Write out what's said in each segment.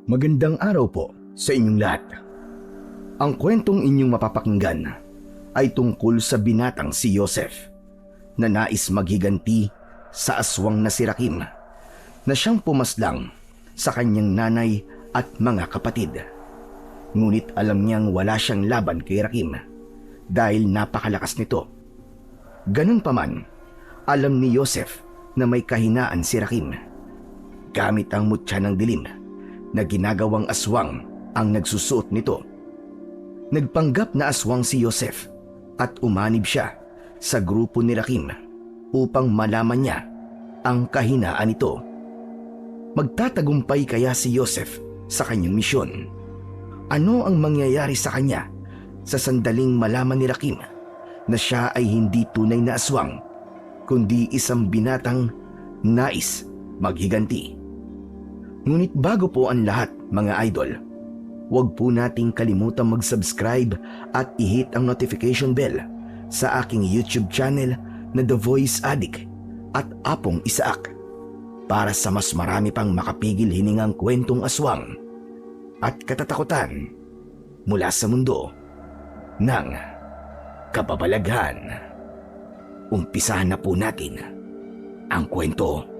Magandang araw po sa inyong lahat. Ang kwentong inyong mapapakinggan ay tungkol sa binatang si Joseph na nais maghiganti sa aswang na si Rakim na siyang pumaslang sa kanyang nanay at mga kapatid. Ngunit alam niyang wala siyang laban kay Rakim dahil napakalakas nito. Ganun pa man, alam ni Joseph na may kahinaan si Rakim. Gamit ang mutya ng dilim na ginagawang aswang ang nagsusuot nito. Nagpanggap na aswang si Joseph at umanib siya sa grupo ni Rakim upang malaman niya ang kahinaan nito. Magtatagumpay kaya si Joseph sa kanyang misyon? Ano ang mangyayari sa kanya sa sandaling malaman ni Rakim na siya ay hindi tunay na aswang kundi isang binatang nais maghiganti? Ngunit bago po ang lahat, mga idol, huwag po nating kalimutang mag-subscribe at i-hit ang notification bell sa aking YouTube channel na The Voice Addict at Apong Isaak para sa mas marami pang makapigil hiningang kwentong aswang at katatakutan mula sa mundo ng kababalaghan. Umpisahan na po natin ang kwento.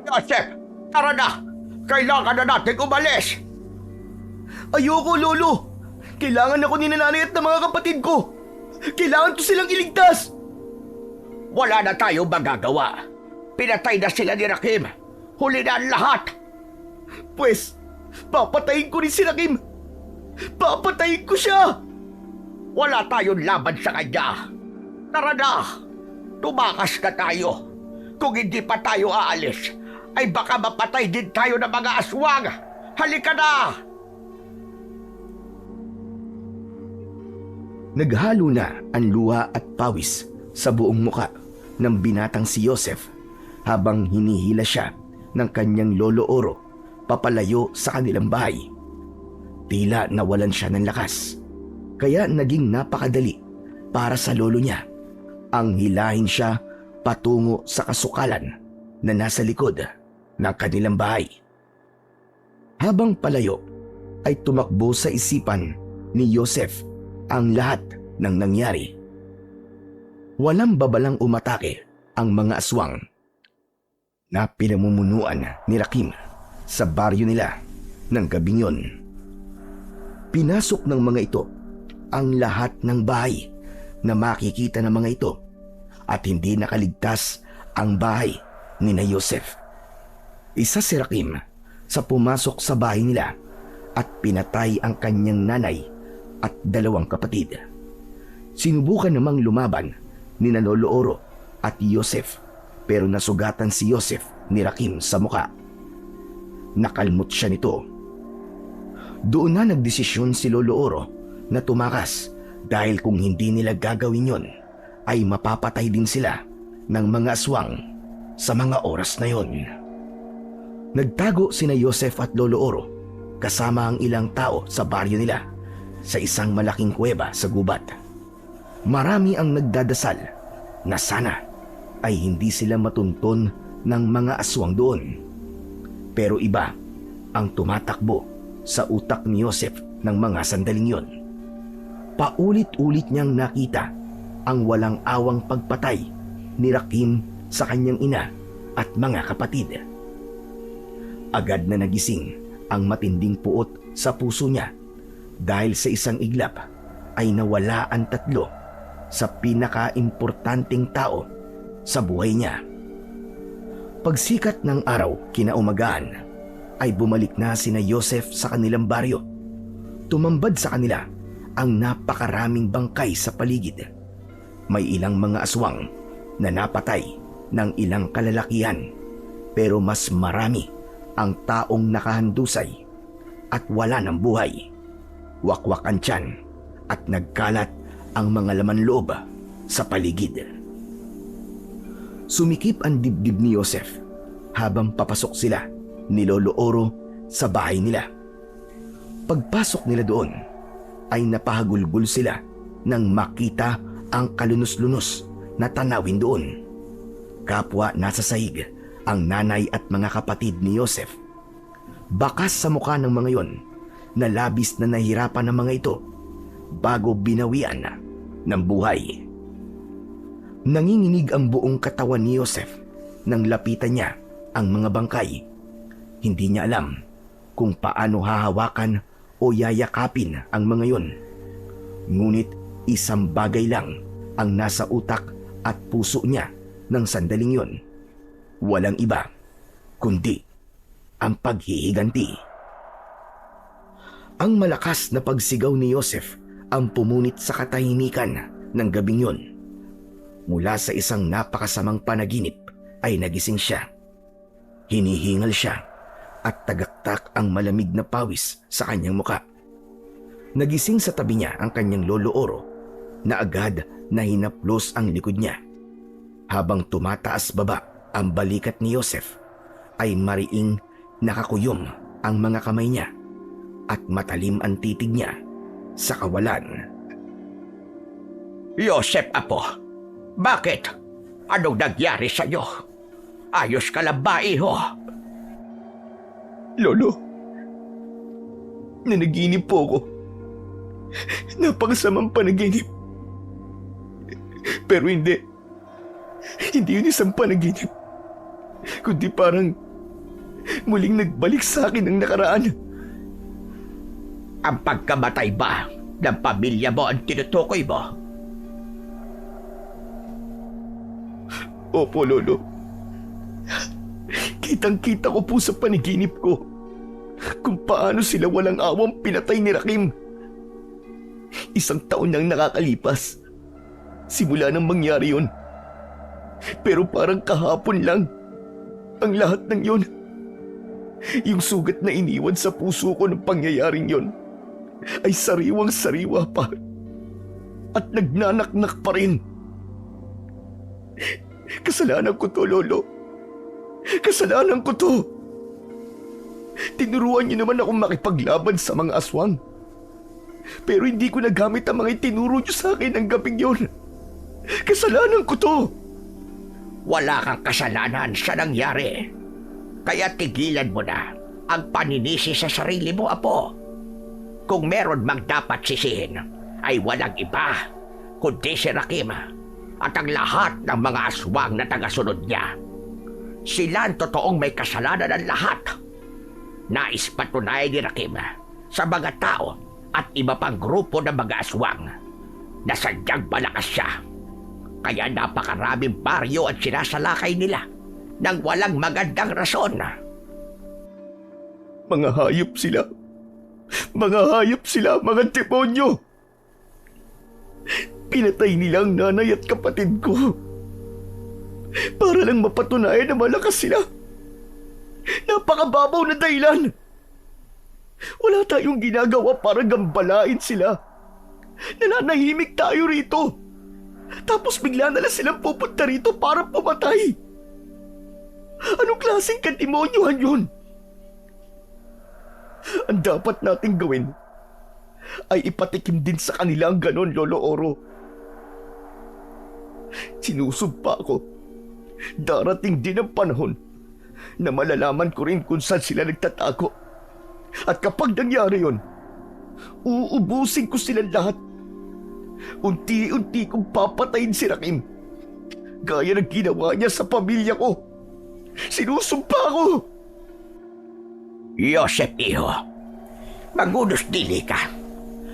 Joseph, tara na! Kailangan na natin umalis! Ayoko, Lolo! Kailangan ako ni nanay at ng mga kapatid ko! Kailangan ko silang iligtas! Wala na tayong magagawa. Pinatay na sila ni Rakim. Huli na ang lahat. Pwes, papatayin ko rin si Rakim! Papatayin ko siya! Wala tayong laban sa kanya. Tara na! Tumakas na tayo. Kung hindi pa tayo aalis, ay baka mapatay din tayo ng mga aswang. Halika na! Naghalo na ang luha at pawis sa buong muka ng binatang si Joseph habang hinihila siya ng kanyang lolo Oro papalayo sa kanilang bahay. Tila nawalan siya ng lakas, kaya naging napakadali para sa lolo niya ang hilahin siya patungo sa kasukalan na nasa likod ng kanilang bahay. Habang palayo ay tumakbo sa isipan ni Joseph ang lahat ng nangyari. Walang babalang umatake ang mga aswang na pinamumunuan ni Rakim sa baryo nila ng gabing yun. Pinasok ng mga ito ang lahat ng bahay na makikita ng mga ito at hindi nakaligtas ang bahay ni na Joseph. Isa si Rakim sa pumasok sa bahay nila at pinatay ang kanyang nanay at dalawang kapatid. Sinubukan namang lumaban ni na Lolo Oro at Joseph pero nasugatan si Joseph ni Rakim sa muka. Nakalmot siya nito. Doon na nagdesisyon si Lolo Oro na tumakas dahil kung hindi nila gagawin yon ay mapapatay din sila ng mga aswang sa mga oras na yon. Nagtago sina Joseph at Lolo Oro kasama ang ilang tao sa baryo nila sa isang malaking kuweba sa gubat. Marami ang nagdadasal na sana ay hindi sila matunton ng mga aswang doon. Pero iba ang tumatakbo sa utak ni Joseph ng mga sandaling yon. Paulit-ulit niyang nakita ang walang awang pagpatay ni Rakim sa kanyang ina at mga kapatid. Agad na nagising ang matinding puot sa puso niya dahil sa isang iglap ay nawala ang tatlo sa pinaka-importanteng tao sa buhay niya. Pagsikat ng araw kinaumagaan ay bumalik na sina Joseph sa kanilang baryo. Tumambad sa kanila ang napakaraming bangkay sa paligid. May ilang mga aswang na napatay ng ilang kalalakihan pero mas marami ang taong nakahandusay at wala ng buhay. Wakwak ang tiyan at nagkalat ang mga laman loob sa paligid. Sumikip ang dibdib ni Joseph habang papasok sila ni Lolo Oro sa bahay nila. Pagpasok nila doon ay napahagulgul sila nang makita ang kalunos-lunos na tanawin doon. Kapwa nasa sahig ang nanay at mga kapatid ni Joseph. Bakas sa mukha ng mga yon na labis na nahirapan ng mga ito bago binawian ng buhay. Nanginginig ang buong katawan ni Joseph nang lapitan niya ang mga bangkay. Hindi niya alam kung paano hahawakan o yayakapin ang mga yon. Ngunit isang bagay lang ang nasa utak at puso niya ng sandaling yon. Walang iba kundi ang paghihiganti. Ang malakas na pagsigaw ni Joseph ang pumunit sa katahimikan ng gabing yon. Mula sa isang napakasamang panaginip ay nagising siya. Hinihingal siya at tagaktak ang malamig na pawis sa kanyang muka. Nagising sa tabi niya ang kanyang lolo Oro na agad na hinaplos ang likod niya. Habang tumataas baba ang balikat ni Joseph ay mariing nakakuyom ang mga kamay niya at matalim ang titig niya sa kawalan. Joseph, apo, bakit? Anong nangyari sa'yo? Ayos ka lang ba, iho? Lolo, nanaginip po ako. Napakasamang panaginip. Pero hindi yun isang panaginip, kundi parang muling nagbalik sa akin ang nakaraan. Ang pagkamatay ba ng pamilya mo ang tinutukoy mo? Opo, Lolo. Kitang-kita ko po sa panaginip ko kung paano sila walang awang pinatay ni Rakim. 1 taon nang nakakalipas simula nang mangyari yun. Pero parang kahapon lang ang lahat ng yun. Yung sugat na iniwan sa puso ko ng pangyayaring yon ay sariwang-sariwa pa at nagnanaknak pa rin. Kasalanan ko to, Lolo. Kasalanan ko to. Tinuruan niyo naman akong makipaglaban sa mga aswang. Pero hindi ko nagamit ang mga itinuro niyo sa akin ng gabing yon. Kasalanan ko to. Wala kang kasalanan sa nangyari. Kaya tigilan mo na ang paninisi sa sarili mo, apo. Kung meron mang dapat sisihin, ay walang iba kundi si Rakim at ang lahat ng mga aswang na tagasunod niya. Sila ang totoong may kasalanan ng lahat. Nais patunayan ni Rakim sa mga tao at iba pang grupo ng mga aswang na sadyang malakas siya. Kaya napakaraming baryo at sinasalakay nila nang walang magandang rason. Mga hayop sila. Mga hayop sila, mga demonyo. Pinatay nila ang nanay at kapatid ko para lang mapatunayan na malakas sila. Napakababaw na dahilan. Wala tayong ginagawa para gambalain sila. Nananahimik tayo rito. Tapos bigla na lang silang pupunta rito para pumatay. Anong klaseng kademonyohan yun? Ang dapat nating gawin ay ipatikim din sa kanila ang ganon, Lolo Oro. Sinusumpa ko, darating din ang panahon na malalaman ko rin kung saan sila nagtatago. At kapag nangyari yun, uubusin ko silang lahat. Unti-unti kong papatayin si Rakim, gaya ng ginawa niya sa pamilya ko. Sinusumpa ko! Joseph, iho, magunos dili ka.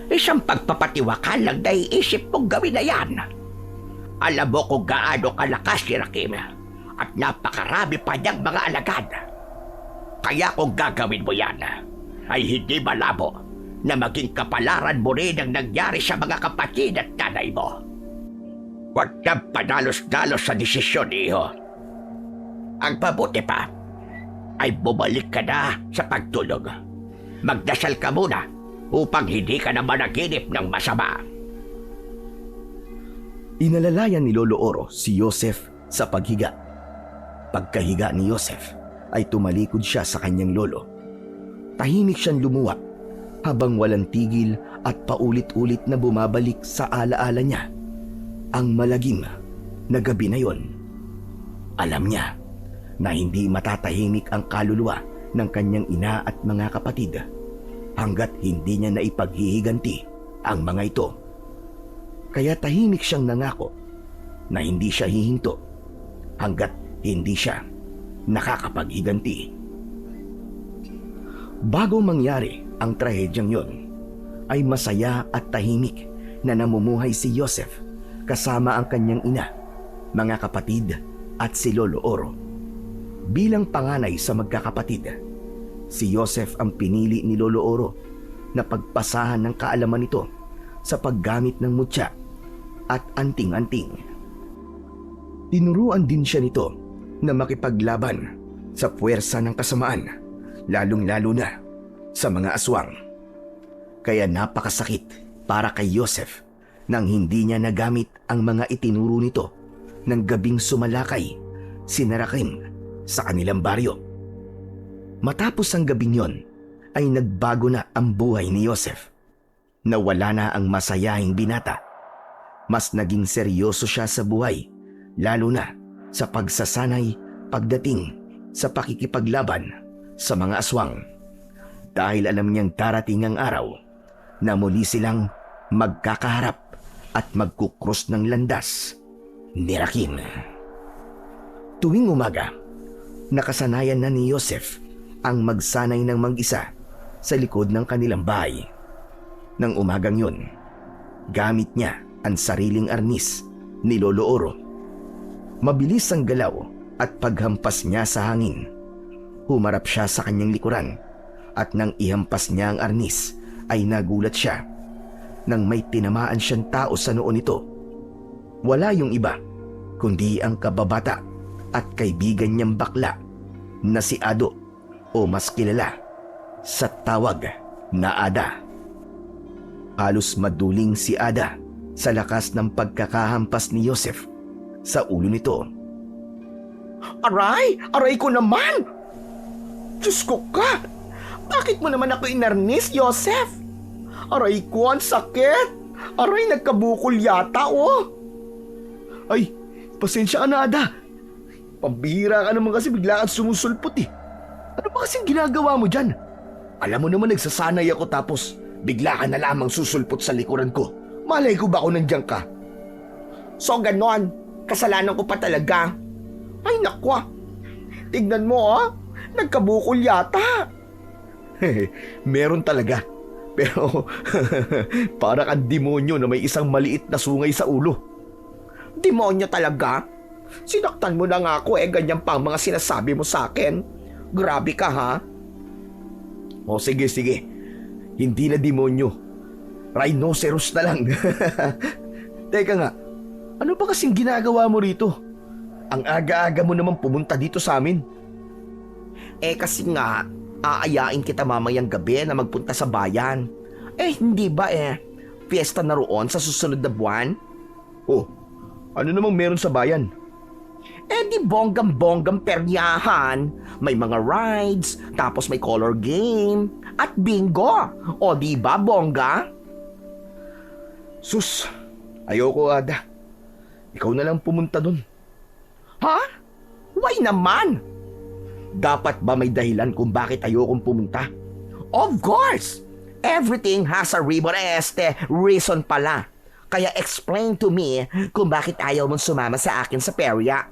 Isang pagpapatiwakal lang na iisip mong gawin na yan. Alam mo kung gaano kalakas si Rakim at napakarami pa niyang mga alagad. Kaya kung gagawin mo yan, ay hindi malabo na maging kapalaran mo rin ang nangyari sa mga kapatid at nanay mo. Huwag kang padalos-dalos sa desisyon, iho. Ang mabuti pa ay bumalik ka na sa pagtulog. Magdasal ka muna upang hindi ka na managinip ng masama. Inalalayan ni Lolo Oro si Joseph sa paghiga. Pagkahiga ni Joseph ay tumalikod siya sa kanyang lolo. Tahimik siyang lumuwa habang walang tigil at paulit-ulit na bumabalik sa alaala niya ang malagim na gabi na yon. Alam niya na hindi matatahimik ang kaluluwa ng kanyang ina at mga kapatid hanggat hindi niya naipaghihiganti ang mga ito. Kaya tahimik siyang nangako na hindi siya hihinto hanggat hindi siya nakakapaghiganti. Bago mangyari ang trahedyang yon, ay masaya at tahimik na namumuhay si Joseph kasama ang kanyang ina, mga kapatid at si Lolo Oro. Bilang panganay sa magkakapatid, si Joseph ang pinili ni Lolo Oro na pagpasahan ng kaalaman nito sa paggamit ng mutya at anting-anting. Tinuruan din siya nito na makipaglaban sa puwersa ng kasamaan, lalong-lalo na sa mga aswang. Kaya napakasakit para kay Joseph nang hindi niya nagamit ang mga itinuro nito ng gabing sumalakay sina Rakim sa kanilang baryo. Matapos ang gabing yon, ay nagbago na ang buhay ni Joseph. Nawala na ang masayahing binata. Mas naging seryoso siya sa buhay, lalo na sa pagsasanay pagdating sa pakikipaglaban sa mga aswang. Dahil alam niyang darating ang araw na muli silang magkakaharap at magkukrus ng landas ni Rakim. Tuwing umaga, nakasanayan na ni Joseph ang magsanay ng mag-isa sa likod ng kanilang bahay. Nang umagang yun, gamit niya ang sariling arnis ni Lolo Oro. Mabilis ang galaw at paghampas niya sa hangin. Humarap siya sa kanyang likuran at nang ihampas niya ang arnis ay nagulat siya nang may tinamaan siyang tao sa noo nito. Wala yung iba kundi ang kababata at kaibigan niyang bakla na si Ado, o mas kilala sa tawag na Ada. Halos maduling si Ada sa lakas ng pagkakahampas ni Joseph sa ulo nito. Aray! Aray ko naman! Diyos ko ka! Bakit mo naman ako inarnis, Joseph? Aray ko, ang sakit! Aray, nagkabukol yata, oh! Ay, pasensya ka na, Ada. Pambihira ka naman kasi bigla kang sumusulpot eh. Ano ba kasing ginagawa mo dyan? Alam mo naman nagsasanay ako tapos bigla ka na lamang susulpot sa likuran ko. Malay ko ba kung nandiyan ka? So ganon, kasalanan ko pa talaga. Ay nakwa, tignan mo oh, nagkabukol yata. Meron talaga. Pero para kang demonyo na may isang maliit na sungay sa ulo. Demonyo talaga? Sinaktan mo na nga ako ganyan pa ang mga sinasabi mo sa akin. Grabe ka ha? O sige. Hindi na demonyo. Rhinoceros na lang. Teka nga, ano ba kasing ginagawa mo rito? Ang aga-aga mo naman pumunta dito sa amin. Kasi nga, aayain kita mamayang gabi na magpunta sa bayan. Hindi ba fiesta na roon sa susunod na buwan? Oh, ano namang meron sa bayan? Di bonggam-bonggam peryahan. May mga rides, tapos may color game, at bingo. O di ba bongga? Sus, ayoko Ada. Ikaw na lang pumunta dun. Ha? Why naman? Dapat ba may dahilan kung bakit ayokong pumunta? Of course! Everything has a reason pala. Kaya explain to me kung bakit ayaw mong sumama sa akin sa perya.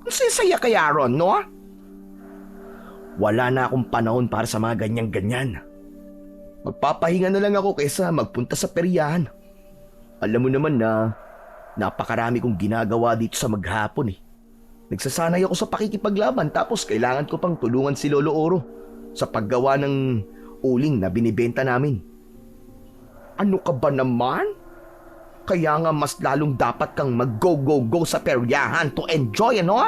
Sisaya kaya ron, no? Wala na akong panahon para sa mga ganyan-ganyan. Magpapahinga na lang ako kaysa magpunta sa peryahan. Alam mo naman na napakarami kong ginagawa dito sa maghapon eh. Nagsasanay ako sa pakikipaglaban tapos kailangan ko pang tulungan si Lolo Oro sa paggawa ng uling na binibenta namin. Ano ka ba naman? Kaya nga mas lalong dapat kang mag-go sa peryahan to enjoy, ano?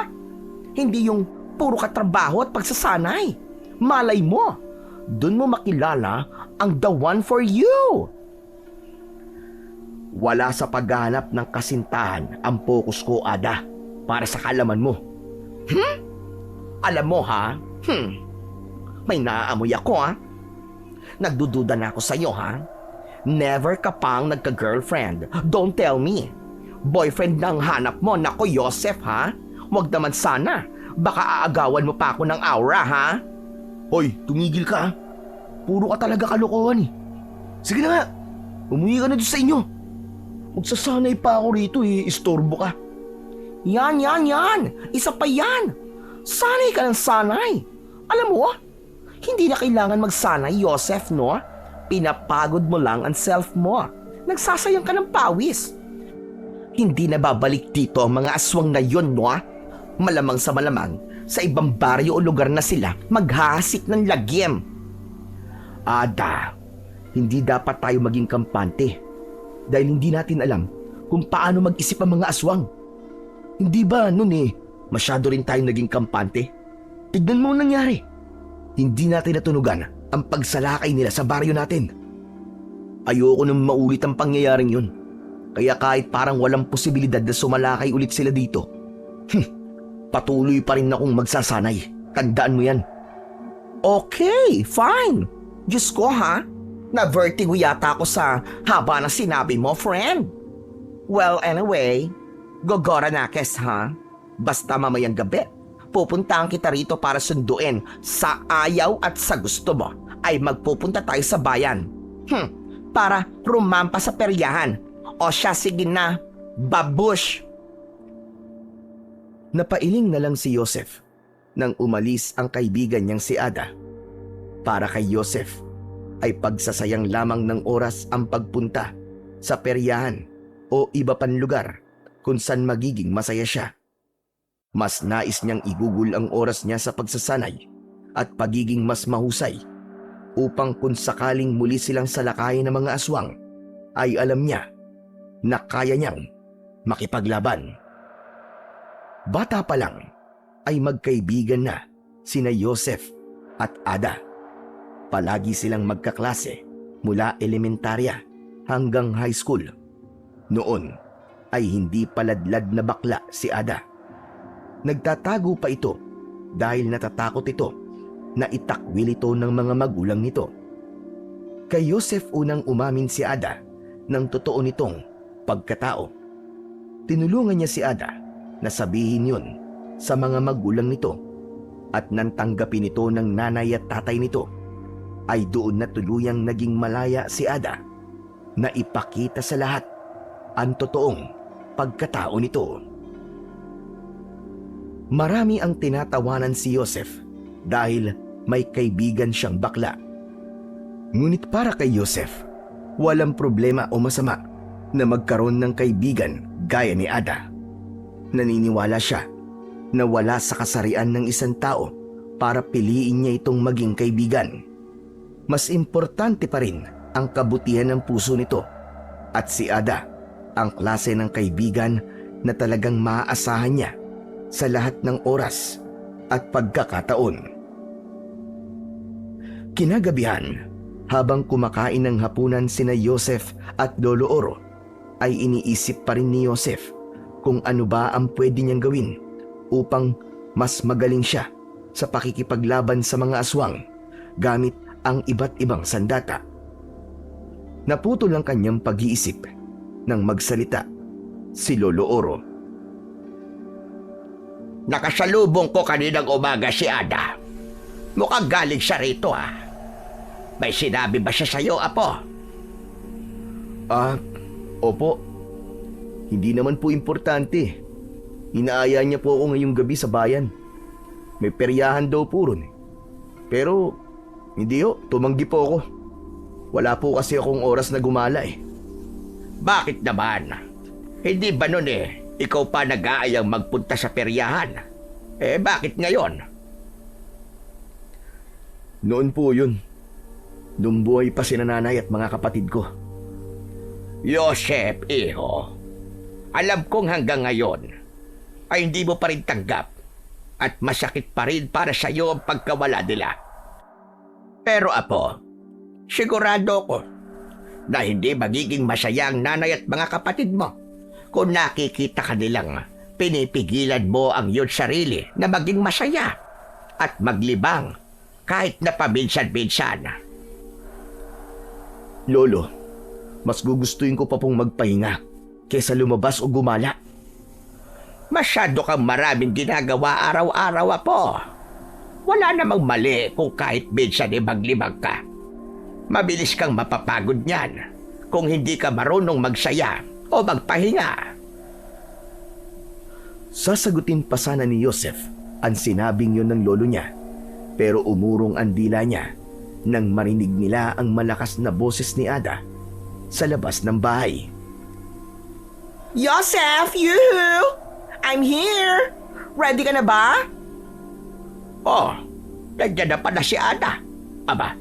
Hindi yung puro katrabaho at pagsasanay. Malay mo, dun mo makilala ang the one for you. Wala sa paghahanap ng kasintahan ang focus ko, Ada, para sa kalaman mo. Alam mo ha? May naaamoy ako ha? Nagdududa na ako sa'yo ha? Never ka pang nagka-girlfriend. Don't tell me. Boyfriend lang hanap mo. Nako, Joseph ha? Wag naman sana. Baka aagawan mo pa ako ng aura, ha? Hoy, tumigil ka ha. Puro ka talaga kalokohan eh. Sige na nga, umuwi ka na doon sa inyo. Magsasanay pa ako rito eh, istorbo ka. Yan! Isa pa yan! Sanay ka ng sanay! Alam mo, hindi na kailangan magsanay, Joseph, no? Pinapagod mo lang ang self mo. Nagsasayang ka ng pawis. Hindi na babalik dito ang mga aswang na yon, no? Malamang sa malamang, sa ibang baryo o lugar na sila maghahasik ng lagim. Ada, hindi dapat tayo maging kampante dahil hindi natin alam kung paano mag-isip ang mga aswang. Hindi ba nun masyado rin tayong naging kampante? Tignan mo ang nangyari. Hindi natin natunugan ang pagsalakay nila sa baryo natin. Ayoko nang maulit ang pangyayaring yun. Kaya kahit parang walang posibilidad na sumalakay ulit sila dito, patuloy pa rin akong magsasanay. Tandaan mo yan. Okay, fine. Diyos ko, ha? Na-vertigo yata ako sa haba na sinabi mo, friend. Well, anyway, gogora na kes, ha? Basta mamayang gabi, pupuntahan kita rito para sunduin. Sa ayaw at sa gusto mo ay magpupunta tayo sa bayan. Para rumampa sa peryahan. O siya, sige na, babush. Napailing na lang si Joseph nang umalis ang kaibigan niyang si Ada. Para kay Joseph ay pagsasayang lamang ng oras ang pagpunta sa peryahan o iba pang lugar kung saan magiging masaya siya. Mas nais niyang igugol ang oras niya sa pagsasanay at pagiging mas mahusay upang kung sakaling muli silang salakayin ng mga aswang ay alam niya na kaya niyang makipaglaban. Bata pa lang ay magkaibigan na sina Joseph at Ada. Palagi silang magkaklase mula elementarya hanggang high school. Noon ay hindi paladlad na bakla si Ada. Nagtatago pa ito dahil natatakot ito na itakwil ito ng mga magulang nito. Kay Joseph unang umamin si Ada ng totoo nitong pagkatao. Tinulungan niya si Ada na sabihin yun sa mga magulang nito at nang tanggapin ito ng nanay at tatay nito ay doon na tuluyang naging malaya si Ada na ipakita sa lahat ang totoong pagkatao nito. Marami ang tinatawanan si Joseph dahil may kaibigan siyang bakla. Ngunit para kay Joseph, walang problema o masama na magkaroon ng kaibigan gaya ni Ada. Naniniwala siya na wala sa kasarian ng isang tao para piliin niya itong maging kaibigan. Mas importante pa rin ang kabutihan ng puso nito at si Ada ang klase ng kaibigan na talagang maaasahan niya sa lahat ng oras at pagkakataon. Kinagabihan, habang kumakain ng hapunan sina Joseph at Lolo Oro, ay iniisip pa rin ni Joseph kung ano ba ang pwede niyang gawin upang mas magaling siya sa pakikipaglaban sa mga aswang gamit ang iba't ibang sandata. Naputol ang kanyang pag-iisip nang magsalita si Lolo Oro. Nakasalubong ko kaninang umaga si Ada. Mukhang galing siya rito, ha? May sinabi ba siya sa'yo, Apo? Opo. Hindi naman po importante. Inaaya niya po ako ngayong gabi sa bayan. May peryahan daw po ron. Pero, hindi tumanggi po ako. Wala po kasi akong oras na gumala eh. Bakit naman? Hindi ba nun ikaw pa nag-aayang magpunta sa peryahan? Bakit ngayon? Noon po yun. Nung buhay pa si nanay at mga kapatid ko. Joseph, iho. Alam kong hanggang ngayon ay hindi mo pa rin tanggap at masakit pa rin para sa iyo ang pagkawala nila. Pero Apo, sigurado ko na hindi magiging masaya ang nanay at mga kapatid mo kung nakikita ka nilang pinipigilan mo ang iyong sarili na maging masaya at maglibang kahit na paminsan-minsan. Lolo, mas gugustuhin ko pa pong magpahinga kaysa lumabas o gumala. Masyado kang maraming ginagawa araw-araw, Apo. Wala namang mali kung kahit minsan libag-libag ka. Mabilis kang mapapagod niyan kung hindi ka marunong magsaya o magpahinga. Sasagutin pa sana ni Joseph ang sinabing yun ng lolo niya, pero umurong ang dila niya nang marinig nila ang malakas na boses ni Ada sa labas ng bahay. Joseph, yoo-hoo! I'm here! Ready ka na ba? Oh, nandiyan na pala si Ada. Aba,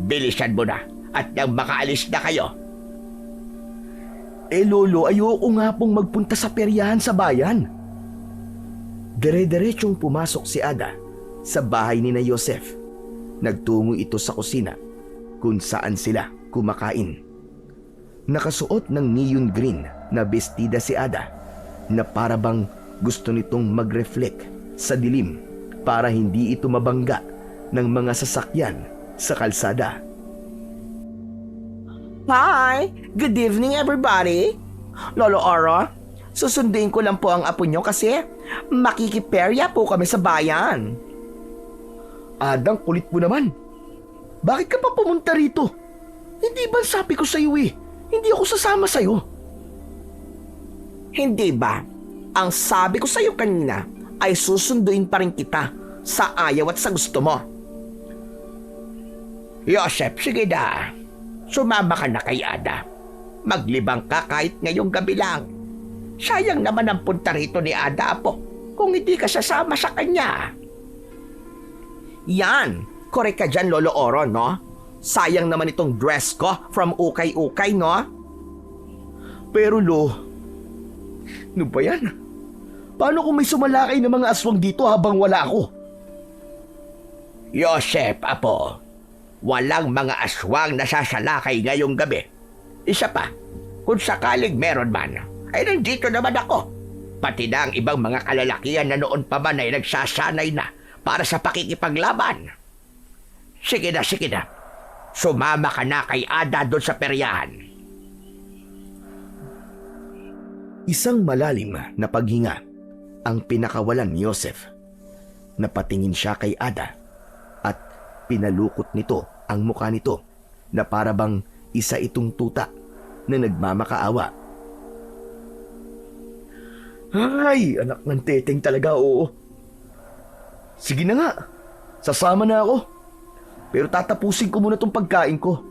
bilisan mo na at nang makaalis na kayo. Lolo, ayoko nga pong magpunta sa peryahan sa bayan. Dire-diretsong pumasok si Ada sa bahay ni na Joseph. Nagtungo ito sa kusina kung saan sila kumakain. Nakasuot ng neon green na bestida si Ada na parabang gusto nitong mag-reflect sa dilim para hindi ito mabangga ng mga sasakyan sa kalsada. Hi! Good evening, everybody! Lolo Oro, susunduin ko lang po ang apo nyo kasi makikiperya po kami sa bayan. Adang, kulit mo naman. Bakit ka pa pumunta rito? Hindi ba sabi ko sa'yo hindi ako sasama sa'yo. Hindi ba? Ang sabi ko sa'yo kanina ay susunduin pa rin kita sa ayaw at sa gusto mo. Joseph, sige na. Sumama ka na kay Ada. Maglibang ka kahit ngayong gabi lang. Sayang naman ang punta rito ni Ada, Apo, kung hindi ka sasama sa kanya. Yan! Correct ka dyan, Lolo Oro, no? Sayang naman itong dress ko from ukay-ukay, no? Pero ano ba yan? Paano kung may sumalakay ng mga aswang dito habang wala ako? Joseph, Apo, walang mga aswang nasasalakay ngayong gabi. Isa pa, kung sakaling meron man, ay nandito naman ako. Pati na ang ibang mga kalalakihan na noon pa man ay nagsasanay na para sa pakikipaglaban. Sige na, sige na. Sumama ka na kay Ada doon sa peryahan. Isang malalim na paghinga ang pinakawalan ni Joseph. Napatingin siya kay Ada at pinalukot nito ang mukha nito na parabang isa itong tuta na nagmamakaawa. Ay, anak ng teteng talaga, oo. Sige na nga, sasama na ako. Pero tatapusin ko muna tong pagkain ko.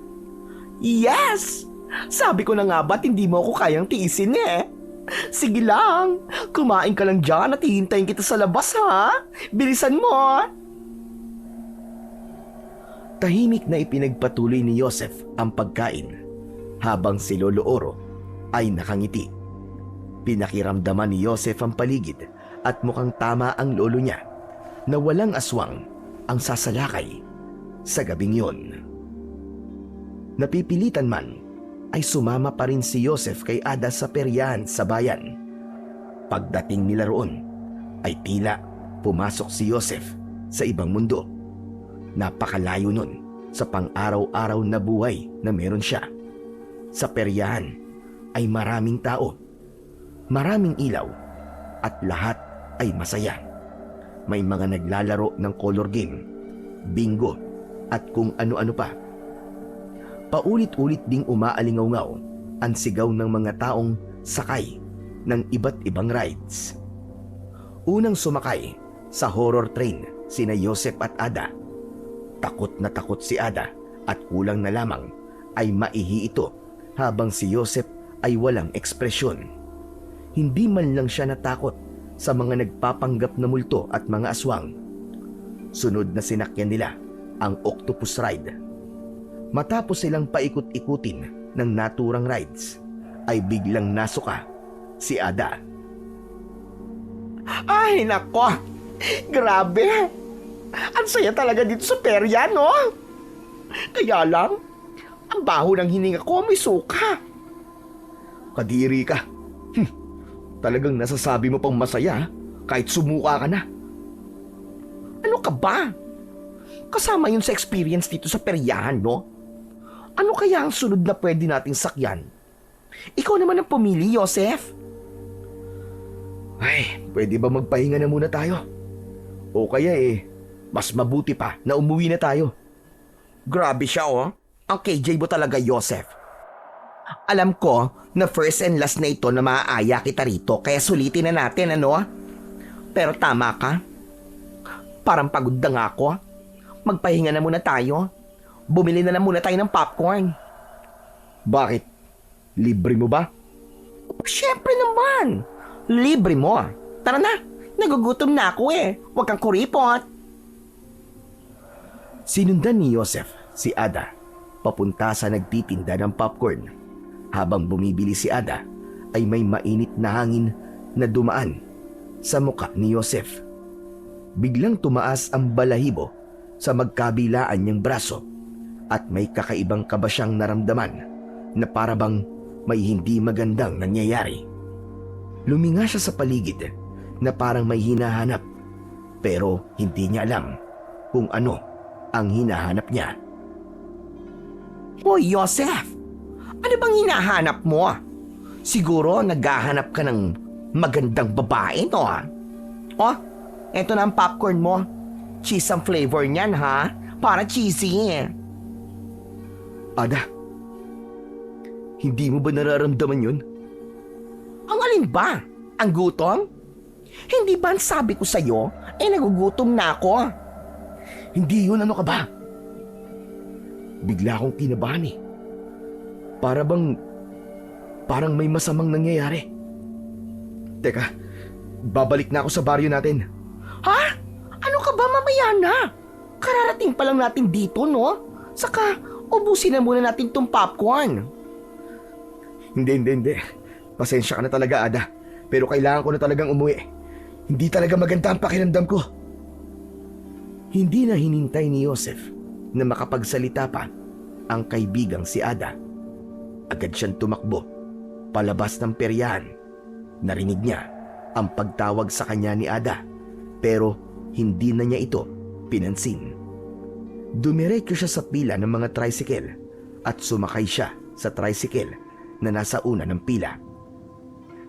Yes! Sabi ko na nga ba't hindi mo ako kayang tiisin Sige lang, kumain ka lang dyan at hihintayin kita sa labas ha. Bilisan mo. Tahimik na ipinagpatuloy ni Joseph ang pagkain habang si Lolo Oro ay nakangiti. Pinakiramdaman ni Joseph ang paligid at mukhang tama ang lolo niya na walang aswang ang sasalakay sa gabing yon. Napipilitan man ay sumama pa rin si Joseph kay Ada sa peryahan sa bayan. Pagdating nila roon ay tila pumasok si Joseph sa ibang mundo. Napakalayo nun sa pang-araw-araw na buhay na meron siya. Sa peryahan ay maraming tao, maraming ilaw at lahat ay masaya. May mga naglalaro ng color game, bingo at kung ano-ano pa. Paulit-ulit ding umaalingaw-ngaw ang sigaw ng mga taong sakay ng iba't ibang rides. Unang sumakay sa horror train sina Joseph at Ada. Takot na takot si Ada at kulang na lamang ay maihi ito habang si Joseph ay walang ekspresyon. Hindi man lang siya natakot sa mga nagpapanggap na multo at mga aswang. Sunod na sinakyan nila ang octopus ride. Matapos silang paikot-ikutin ng naturang rides, ay biglang nasuka si Ada. Ay nako, grabe. Ang saya talaga dito sa perya, no? Kaya lang, ang baho ng hininga ko may suka. Kadiri ka. Talagang nasasabi mo pang masaya kahit sumuka ka na. Ano ka ba? Kasama yun sa experience dito sa peryahan, no? Ano kaya ang sunod na pwede nating sakyan? Ikaw naman ang pumili, Joseph. Ay, pwede ba magpahinga na muna tayo? O kaya mas mabuti pa na umuwi na tayo. Grabe siya oh. Ang KJ mo talaga, Joseph. Alam ko na first and last na ito na maaaya kita rito kaya sulitin na natin ano? Pero tama ka. Parang pagod na nga ako. Magpahinga na muna tayo. Bumili na lang muna tayo ng popcorn. Bakit? Libre mo ba? Siyempre naman. Libre mo. Tara na. Nagugutom na ako Huwag kang kuripot. Sinundan ni Joseph si Ada papunta sa nagtitinda ng popcorn. Habang bumibili si Ada ay may mainit na hangin na dumaan sa muka ni Joseph. Biglang tumaas ang balahibo sa magkabilaan niyang braso at may kakaibang kaba siyang naramdaman na parabang may hindi magandang nangyayari. Luminga siya sa paligid na parang may hinahanap pero hindi niya alam kung ano ang hinahanap niya. Hoy, Joseph! Ano bang hinahanap mo? Siguro naghahanap ka ng magandang babae, no? Oh, eto na ang popcorn mo. Cheese ang flavor niyan, ha? Para cheesy. Ada, hindi mo ba nararamdaman yun? Ang alin ba? Ang gutom? Hindi ba ang sabi ko sa'yo, nagugutom na ako? Hindi yun, ano ka ba? Bigla akong kinabahan Parang may masamang nangyayari. Teka, babalik na ako sa baryo natin. Ha? Ano ka ba, mamaya na? Kararating pa lang natin dito, no? Saka, ubusin na muna natin tong popcorn. Hindi. Pasensya ka na talaga, Ada. Pero kailangan ko na talagang umuwi. Hindi talaga maganda ang pakiramdam ko. Hindi na hinintay ni Joseph na makapagsalita pa ang kaibigang si Ada. Agad siyang tumakbo palabas ng peryahan. Narinig niya ang pagtawag sa kanya ni Ada pero hindi na niya ito pinansin. Dumiretso siya sa pila ng mga tricycle at sumakay siya sa tricycle na nasa una ng pila.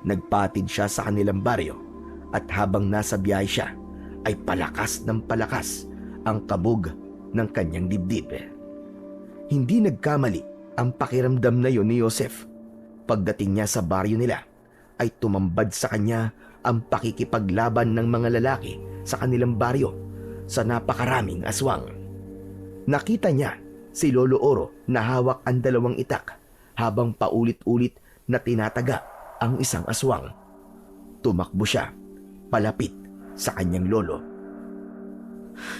Nagpatid siya sa kanilang baryo at habang nasa biyahe siya ay palakas ng palakas ang kabog ng kanyang dibdib. Hindi nagkamali ang pakiramdam na yon ni Joseph. Pagdating niya sa baryo nila ay tumambad sa kanya ang pakikipaglaban ng mga lalaki sa kanilang baryo sa napakaraming aswang. Nakita niya si Lolo Oro na hawak ang dalawang itak habang paulit-ulit na tinataga ang isang aswang. Tumakbo siya palapit sa kanyang lolo.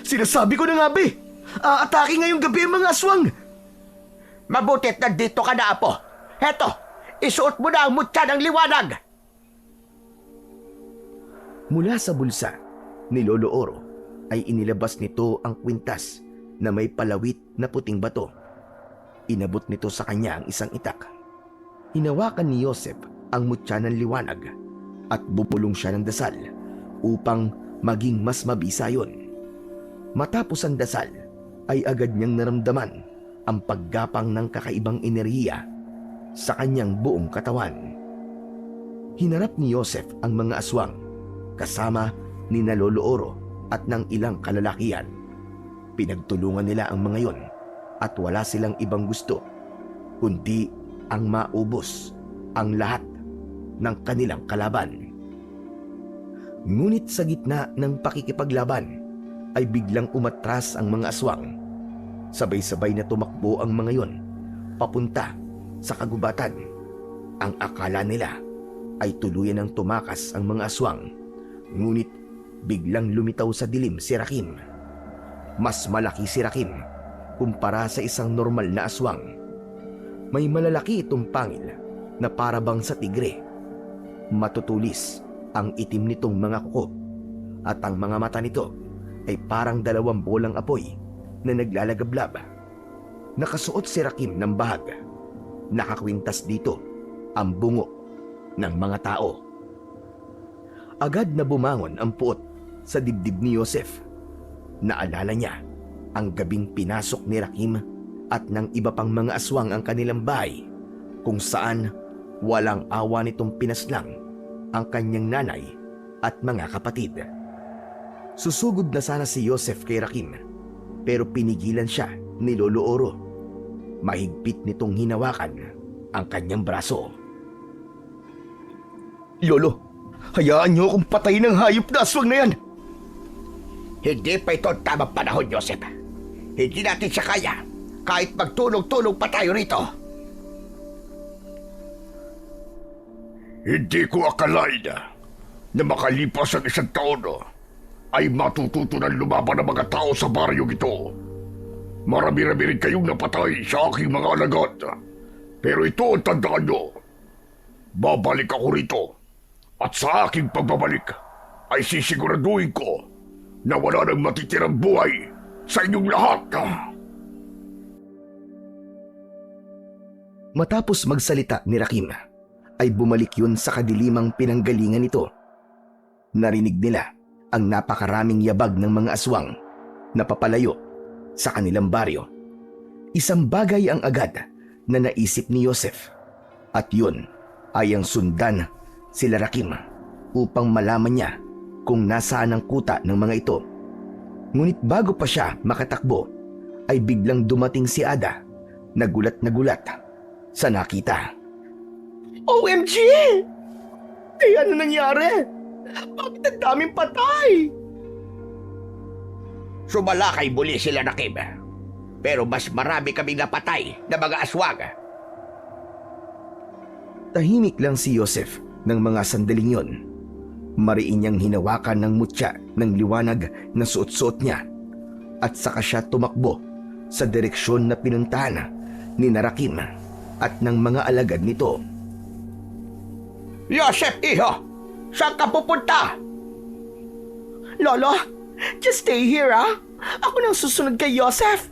Sinasabi ko na nga, be! Aatake ngayong gabi ang mga aswang! Mabutit nandito ka na, Apo. Heto, isuot mo na ang mutya ng liwanag. Mula sa bulsa ni Lolo Oro ay inilabas nito ang kwintas na may palawit na puting bato. Inabot nito sa kanya ang isang itak. Hinawakan ni Joseph ang mutya ng liwanag at bubulong siya ng dasal upang maging mas mabisa yon. Matapos ang dasal ay agad niyang naramdaman ang paggapang ng kakaibang enerhiya sa kanyang buong katawan. Hinarap ni Joseph ang mga aswang kasama ni Lolo Oro at ng ilang kalalakihan. Pinagtulungan nila ang mga yon at wala silang ibang gusto kundi ang maubos ang lahat ng kanilang kalaban. Ngunit sa gitna ng pakikipaglaban ay biglang umatras ang mga aswang. Sabay-sabay na tumakbo ang mga yon papunta sa kagubatan. Ang akala nila ay tuluyan ng tumakas ang mga aswang. Ngunit biglang lumitaw sa dilim si Rakim. Mas malaki si Rakim kumpara sa isang normal na aswang. May malalaki itong pangil na parabang sa tigre. Matutulis ang itim nitong mga kuko at ang mga mata nito ay parang dalawang bolang apoy na naglalagablab. Nakasuot si Rakim ng bahag. Nakakwintas dito ang bungo ng mga tao. Agad na bumangon ang puot sa dibdib ni Joseph. Naalala niya ang gabing pinasok ni Rakim at ng iba pang mga aswang ang kanilang bahay kung saan walang awa nitong pinaslang ang kanyang nanay at mga kapatid. Susugod na sana si Joseph kay Rakim, pero pinigilan siya ni Lolo Oro. Mahigpit nitong hinawakan ang kanyang braso. Lolo, hayaan niyo akong patayin ng hayop na aswang na yan. Hindi pa ito ang tamang panahon, Joseph. Hindi natin siya kaya kahit magtulog-tulog pa tayo rito. Hindi ko akalain na makalipas ang 1 taon ay matututo ng lumaban ang mga tao sa baryong ito. Marami-rami rin kayong napatay sa aking mga alagad. Pero ito ang tandaan nyo. Babalik ako rito. At sa aking pagbabalik ay sisiguraduhin ko na wala nang matitirang buhay sa inyong lahat. Matapos magsalita ni Rakim, ay bumalik yun sa kadilimang pinanggalingan nito. Narinig nila ang napakaraming yabag ng mga aswang na papalayo sa kanilang baryo. Isang bagay ang agad na naisip ni Joseph, at yun ay ang sundan sila Rakim upang malaman niya kung nasaan ang kuta ng mga ito. Ngunit bago pa siya makatakbo ay biglang dumating si Ada, nagulat na gulat sa nakita. OMG! Eh, ano nangyari? Bakit ang daming patay? Sumalakay muli sila Rakim. Pero mas marami kaming napatay na mga aswang. Tahimik lang si Joseph ng mga sandaling yon. Mariin niyang hinawakan ng mutya ng liwanag na suot-suot niya, at saka siya tumakbo sa direksyon na pinuntahan ni Rakim at ng mga alagad nito. Joseph, iho! Saan ka pupunta? Lolo, just stay here, Ako nang susunod kay Joseph.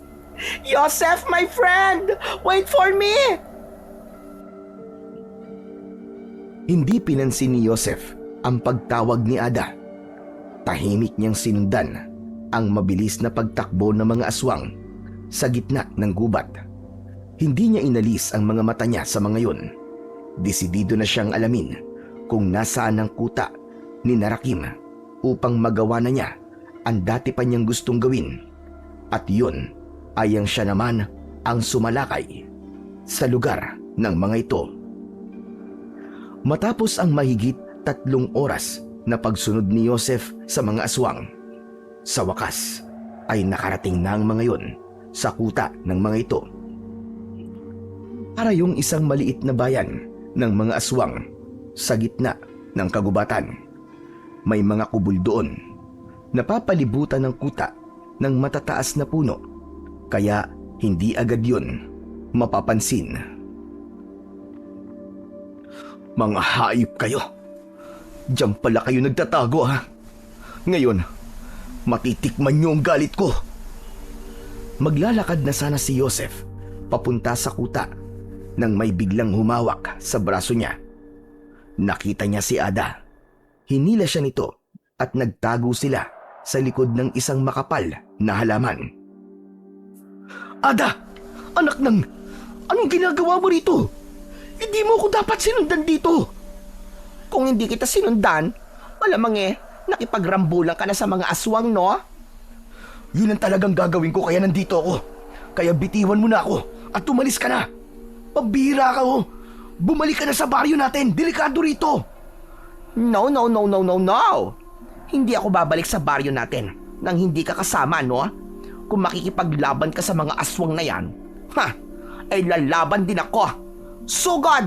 Joseph, my friend! Wait for me! Hindi pinansin ni Joseph ang pagtawag ni Ada. Tahimik niyang sinundan ang mabilis na pagtakbo ng mga aswang sa gitna ng gubat. Hindi niya inalis ang mga mata niya sa mga yun. Desidido na siyang alamin kung nasaan ang kuta ni Rakim upang magawa na niya ang dati pa niyang gustong gawin. At yun ay ang siya naman ang sumalakay sa lugar ng mga ito. Matapos ang mahigit 3 oras na pagsunod ni Joseph sa mga aswang, sa wakas ay nakarating na ang mga yon sa kuta ng mga ito. Para yung isang maliit na bayan ng mga aswang sa gitna ng kagubatan. May mga kubol doon. Napapalibutan ng kuta ng matataas na puno, kaya hindi agad yun mapapansin. Mga hayop kayo! Diyan pala kayo nagtatago, ha? Ngayon, matitikman niyo ang galit ko. Maglalakad na sana si Joseph papunta sa kuta nang may biglang humawak sa braso niya. Nakita niya si Ada. Hinila siya nito at nagtago sila sa likod ng isang makapal na halaman. Ada! Anak ng... Anong ginagawa mo rito? Hindi mo ko dapat sinundan dito. Kung hindi kita sinundan, malamang nakipagrambulan ka na sa mga aswang, no? Yun ang talagang gagawin ko, kaya nandito ako. Kaya bitiwan mo na ako at umalis ka na. Pambihira ka, Bumalik ka na sa baryo natin. Delikado rito. No. Hindi ako babalik sa baryo natin nang hindi ka kasama, no? Kung makikipaglaban ka sa mga aswang na yan, ay lalaban din ako. Sugod!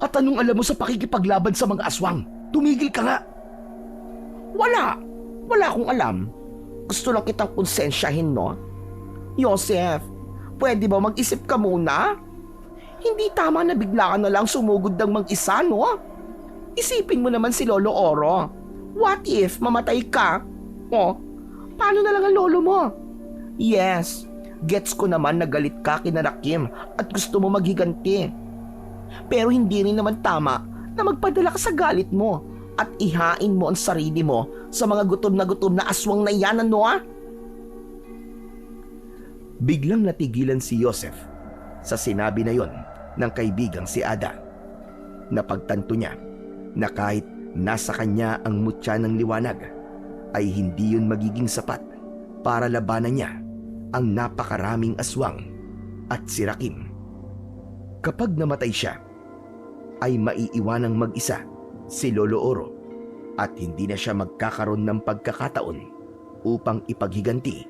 At anong alam mo sa pakikipaglaban sa mga aswang? Tumigil ka nga. Wala akong alam. Gusto lang kitang konsensyahin, no? Joseph, pwede ba mag-isip ka muna? Hindi tama na bigla ka na lang sumugod ng mag-isa, no? Isipin mo naman si Lolo Oro. What if mamatay ka? Paano na lang ang lolo mo? Yes, gets ko naman na galit ka kina Rakim at gusto mo maghiganti. Pero hindi rin naman tama na magpadala ka sa galit mo at ihain mo ang sarili mo sa mga gutom na aswang na yan, ano? Biglang natigilan si Joseph sa sinabi na yon ng kaibigang si Ada. Napagtanto niya na kahit nasa kanya ang mutya ng liwanag, ay hindi yun magiging sapat para labanan niya ang napakaraming aswang at si Rakim. Kapag namatay siya, ay maiiwanang mag-isa si Lolo Oro at hindi na siya magkakaroon ng pagkakataon upang ipaghiganti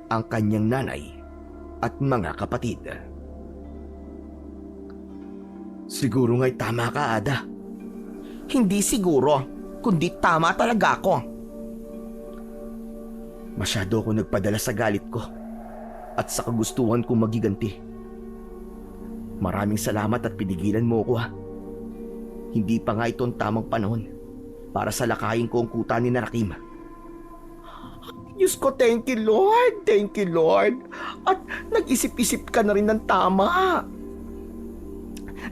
ang kanyang nanay at mga kapatid. Siguro nga'y tama ka, Ada. Hindi siguro, kundi tama talaga ako. Masyado ako nagpadala sa galit ko at sa kagustuhan kong magiganti. Maraming salamat at pinigilan mo ko, ha. Hindi pa nga ito ang tamang panahon para salakayin ko ang kuta ni Rakim. Diyos ko, thank you Lord, thank you Lord. At nag-isip-isip ka na rin ng tama.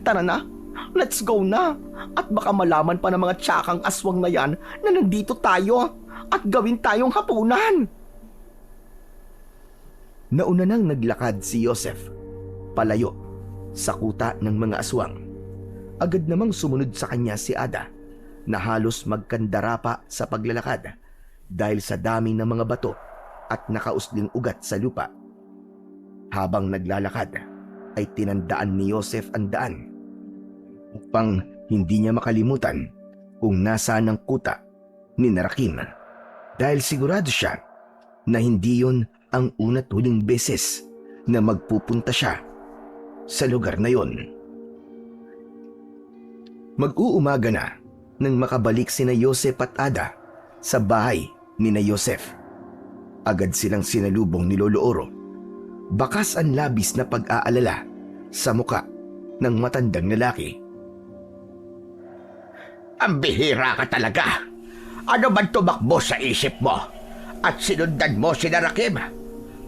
Tara na, let's go na. At baka malaman pa ng mga tsakang aswang na yan na nandito tayo at gawin tayong hapunan. Nauna nang naglakad si Joseph palayo sa kuta ng mga aswang. Agad namang sumunod sa kanya si Ada na halos magkandara pa sa paglalakad dahil sa dami ng mga bato at nakausling ugat sa lupa. Habang naglalakad ay tinandaan ni Joseph ang daan upang hindi niya makalimutan kung nasaan ang kuta ni Rakim, dahil sigurado siya na hindi yun ang una't huling beses na magpupunta siya sa lugar na yon. Mag-uumaga na nang makabalik sina Joseph at Ada sa bahay ni na Joseph. Agad silang sinalubong ni Lolo Oro. Bakas ang labis na pag-aalala sa muka ng matandang lalaki. Ang bihira ka talaga. Ano man tumakbo sa isip mo? At sinundan mo si Rakim?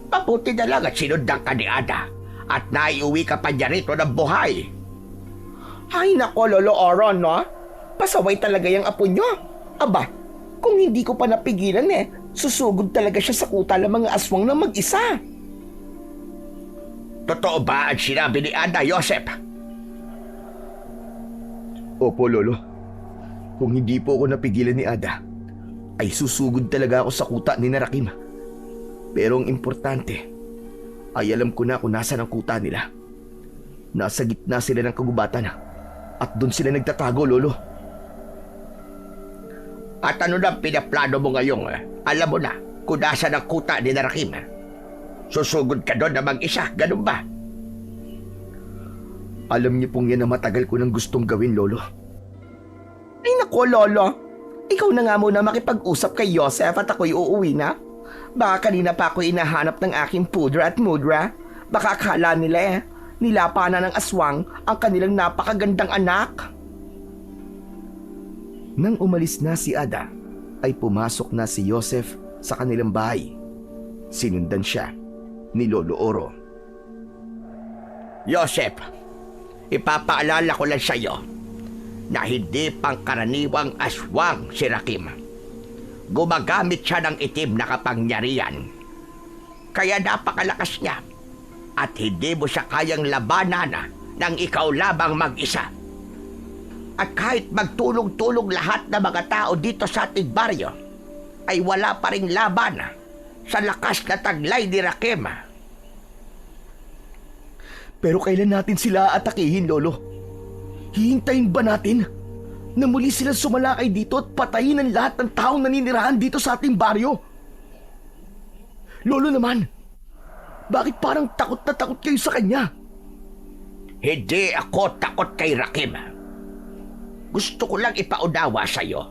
Mabuti na lang at sinundan ka ni Ada at naiuwi ka pa niya rito ng buhay. Ay nako, Lolo Oro, no? Pasaway talaga yung apo nyo. Aba, kung hindi ko pa napigilan susugod talaga siya sa kuta ng mga aswang na mag-isa. Totoo ba ang sinabi ni Ada, Joseph? Opo, Lolo. Kung hindi po ako napigilan ni Ada, ay susugod talaga ako sa kuta ni Rakim. Pero ang importante, ay alam ko na kung nasaan ang kuta nila. Nasa gitna sila ng kagubatan at doon sila nagtatago, Lolo. At ano na pinaplano mo ngayong? Alam mo na kung nasaan ang kuta ni Rakim. Susugod ka doon na mag-isa, ganun ba? Alam niyo pong yan na matagal ko nang gustong gawin, Lolo. Ay nako, Lolo. Ikaw na nga muna makipag-usap kay Joseph at ako'y uuwi na. Baka kanina pa ako inahanap ng aking pudra at mudra. Baka akala nila nilapanan ng aswang ang kanilang napakagandang anak. Nang umalis na si Ada, ay pumasok na si Joseph sa kanilang bahay. Sinundan siya ni Lolo Oro. Joseph, ipapaalala ko lang sa iyo na hindi pangkaraniwang aswang si Rakim. Gumagamit siya ng itim na kapangyarihan. Kaya napakalakas niya at hindi mo siya kayang labanan ng ikaw labang mag-isa. At kahit magtulong-tulong lahat ng mga tao dito sa ating baryo, ay wala pa ring laban sa lakas na taglay ni Rakim. Pero kailan natin sila atakihin, Lolo? Hihintayin ba natin na muli sila sumalakay dito at patayin ang lahat ng taong naninirahan dito sa ating baryo? Lolo naman, bakit parang takot na takot kayo sa kanya? Hindi ako takot kay Rakim. Gusto ko lang ipaunawa sa iyo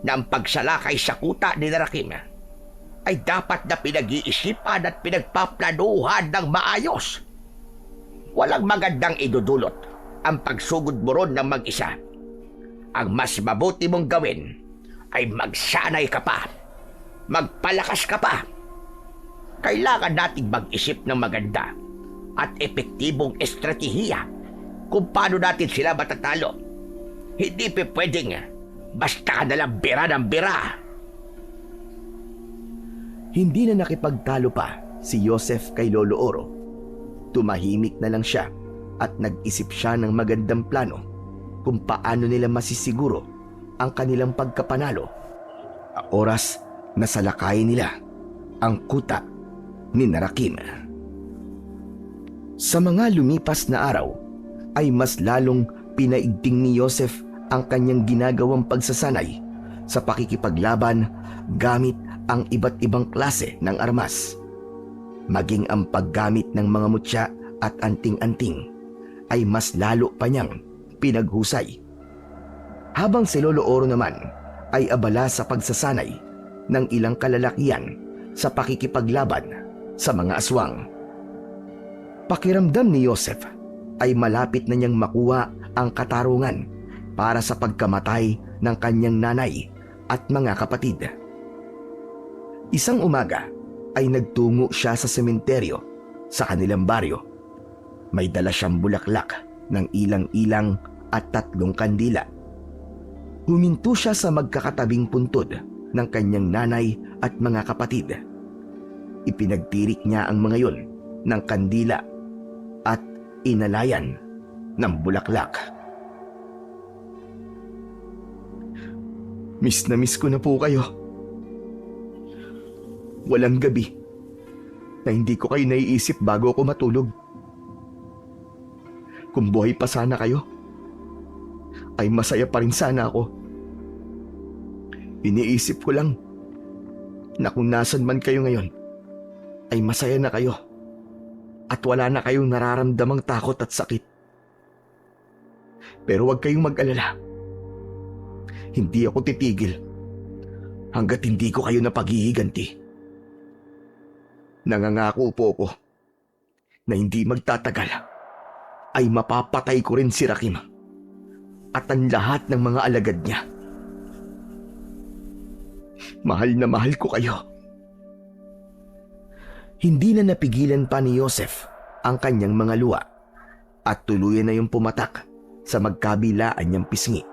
na ang pagsalakay sa kuta ni Rakim ay dapat na pinag-iisipan at pinagpaplanuhan ng maayos. Walang magandang idudulot ang pagsugod mo ron ng mag-isa. Ang mas mabuti mong gawin ay magsanay ka pa, magpalakas ka pa. Kailangan nating mag-isip ng maganda at epektibong estratehiya kung paano natin sila matatalo. Hindi pwedeng basta ka nalang bira ng bira. Hindi na nakipagtalo pa si Joseph kay Lolo Oro. Tumahimik na lang siya at nag-isip siya ng magandang plano kung paano nila masisiguro ang kanilang pagkapanalo. Oras na salakayin nila ang kuta ni Narakim. Sa mga lumipas na araw ay mas lalong pinaigting ni Joseph ang kanyang ginagawang pagsasanay sa pakikipaglaban gamit ang iba't ibang klase ng armas. Maging ang paggamit ng mga mutya at anting-anting ay mas lalo pa niyang pinaghusay. Habang si Lolo Oro naman ay abala sa pagsasanay ng ilang kalalakihan sa pakikipaglaban sa mga aswang. Pakiramdam ni Joseph ay malapit na niyang makuha ang katarungan para sa pagkamatay ng kanyang nanay at mga kapatid. Isang umaga ay nagtungo siya sa sementeryo sa kanilang baryo. May dala siyang bulaklak ng ilang-ilang at 3 kandila. Huminto siya sa magkakatabing puntod ng kanyang nanay at mga kapatid. Ipinagtirik niya ang mga yon ng kandila at inalayan ng bulaklak. Miss na miss ko na po kayo. Walang gabi na hindi ko kayo naiisip bago ako matulog. Kung buhay pa sana kayo, ay masaya pa rin sana ako. Iniisip ko lang na kung nasan man kayo ngayon, ay masaya na kayo at wala na kayong nararamdamang takot at sakit. Pero huwag kayong mag-alala. Hindi ako titigil hanggat hindi ko kayo napaghihiganti. Nangangako po ako na hindi magtatagal ay mapapatay ko rin si Rakim at ang lahat ng mga alagad niya. Mahal na mahal ko kayo. Hindi na napigilan pa ni Joseph ang kanyang mga luha at tuluyan na yung pumatak sa magkabilaan niyang pisngi.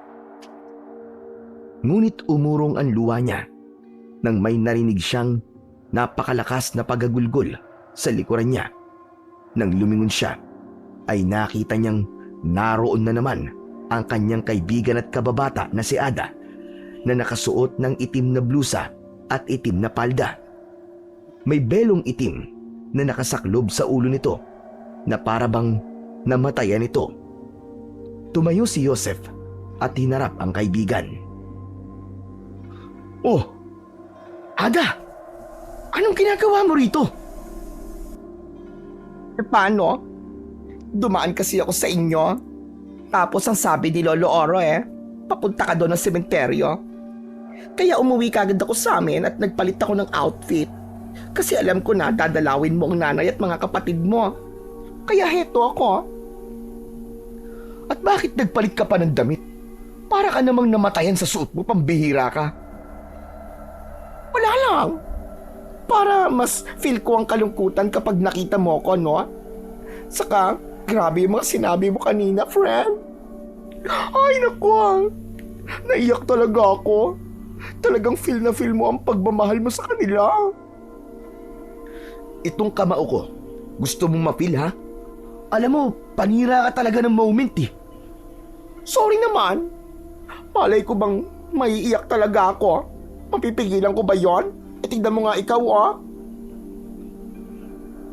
Ngunit umurong ang luha niya nang may narinig siyang napakalakas na pagagulgol sa likuran niya. Nang lumingon siya, ay nakita niyang naroon na naman ang kanyang kaibigan at kababata na si Ada na nakasuot ng itim na blusa at itim na palda. May belong itim na nakasaklob sa ulo nito na parabang namatayan ito. Tumayo si Joseph at hinarap ang kaibigan. "Oh, Ada! Anong ginagawa mo rito?" Paano? Dumaan kasi ako sa inyo. Tapos ang sabi ni Lolo Oro papunta ka doon ng sementeryo. Kaya umuwi kagad ako sa amin at nagpalit ako ng outfit. Kasi alam ko na dadalawin mo ang nanay at mga kapatid mo. Kaya heto ako. At bakit nagpalit ka pa ng damit? Para ka namang namatayan sa suot mo, pambihira ka. Wala lang. Para mas feel ko ang kalungkutan kapag nakita mo ko, no? Saka, grabe yung mga sinabi mo kanina, friend. Ay, naku. Naiyak talaga ako. Talagang feel na feel mo ang pagmamahal mo sa kanila. Itong kamao ko, gusto mong ma-feel, ha? Alam mo, panira ka talaga ng moment, eh. Sorry naman. Malay ko bang maiiyak talaga ako? Mapipigilan ko ba yon? Tignan mo nga ikaw,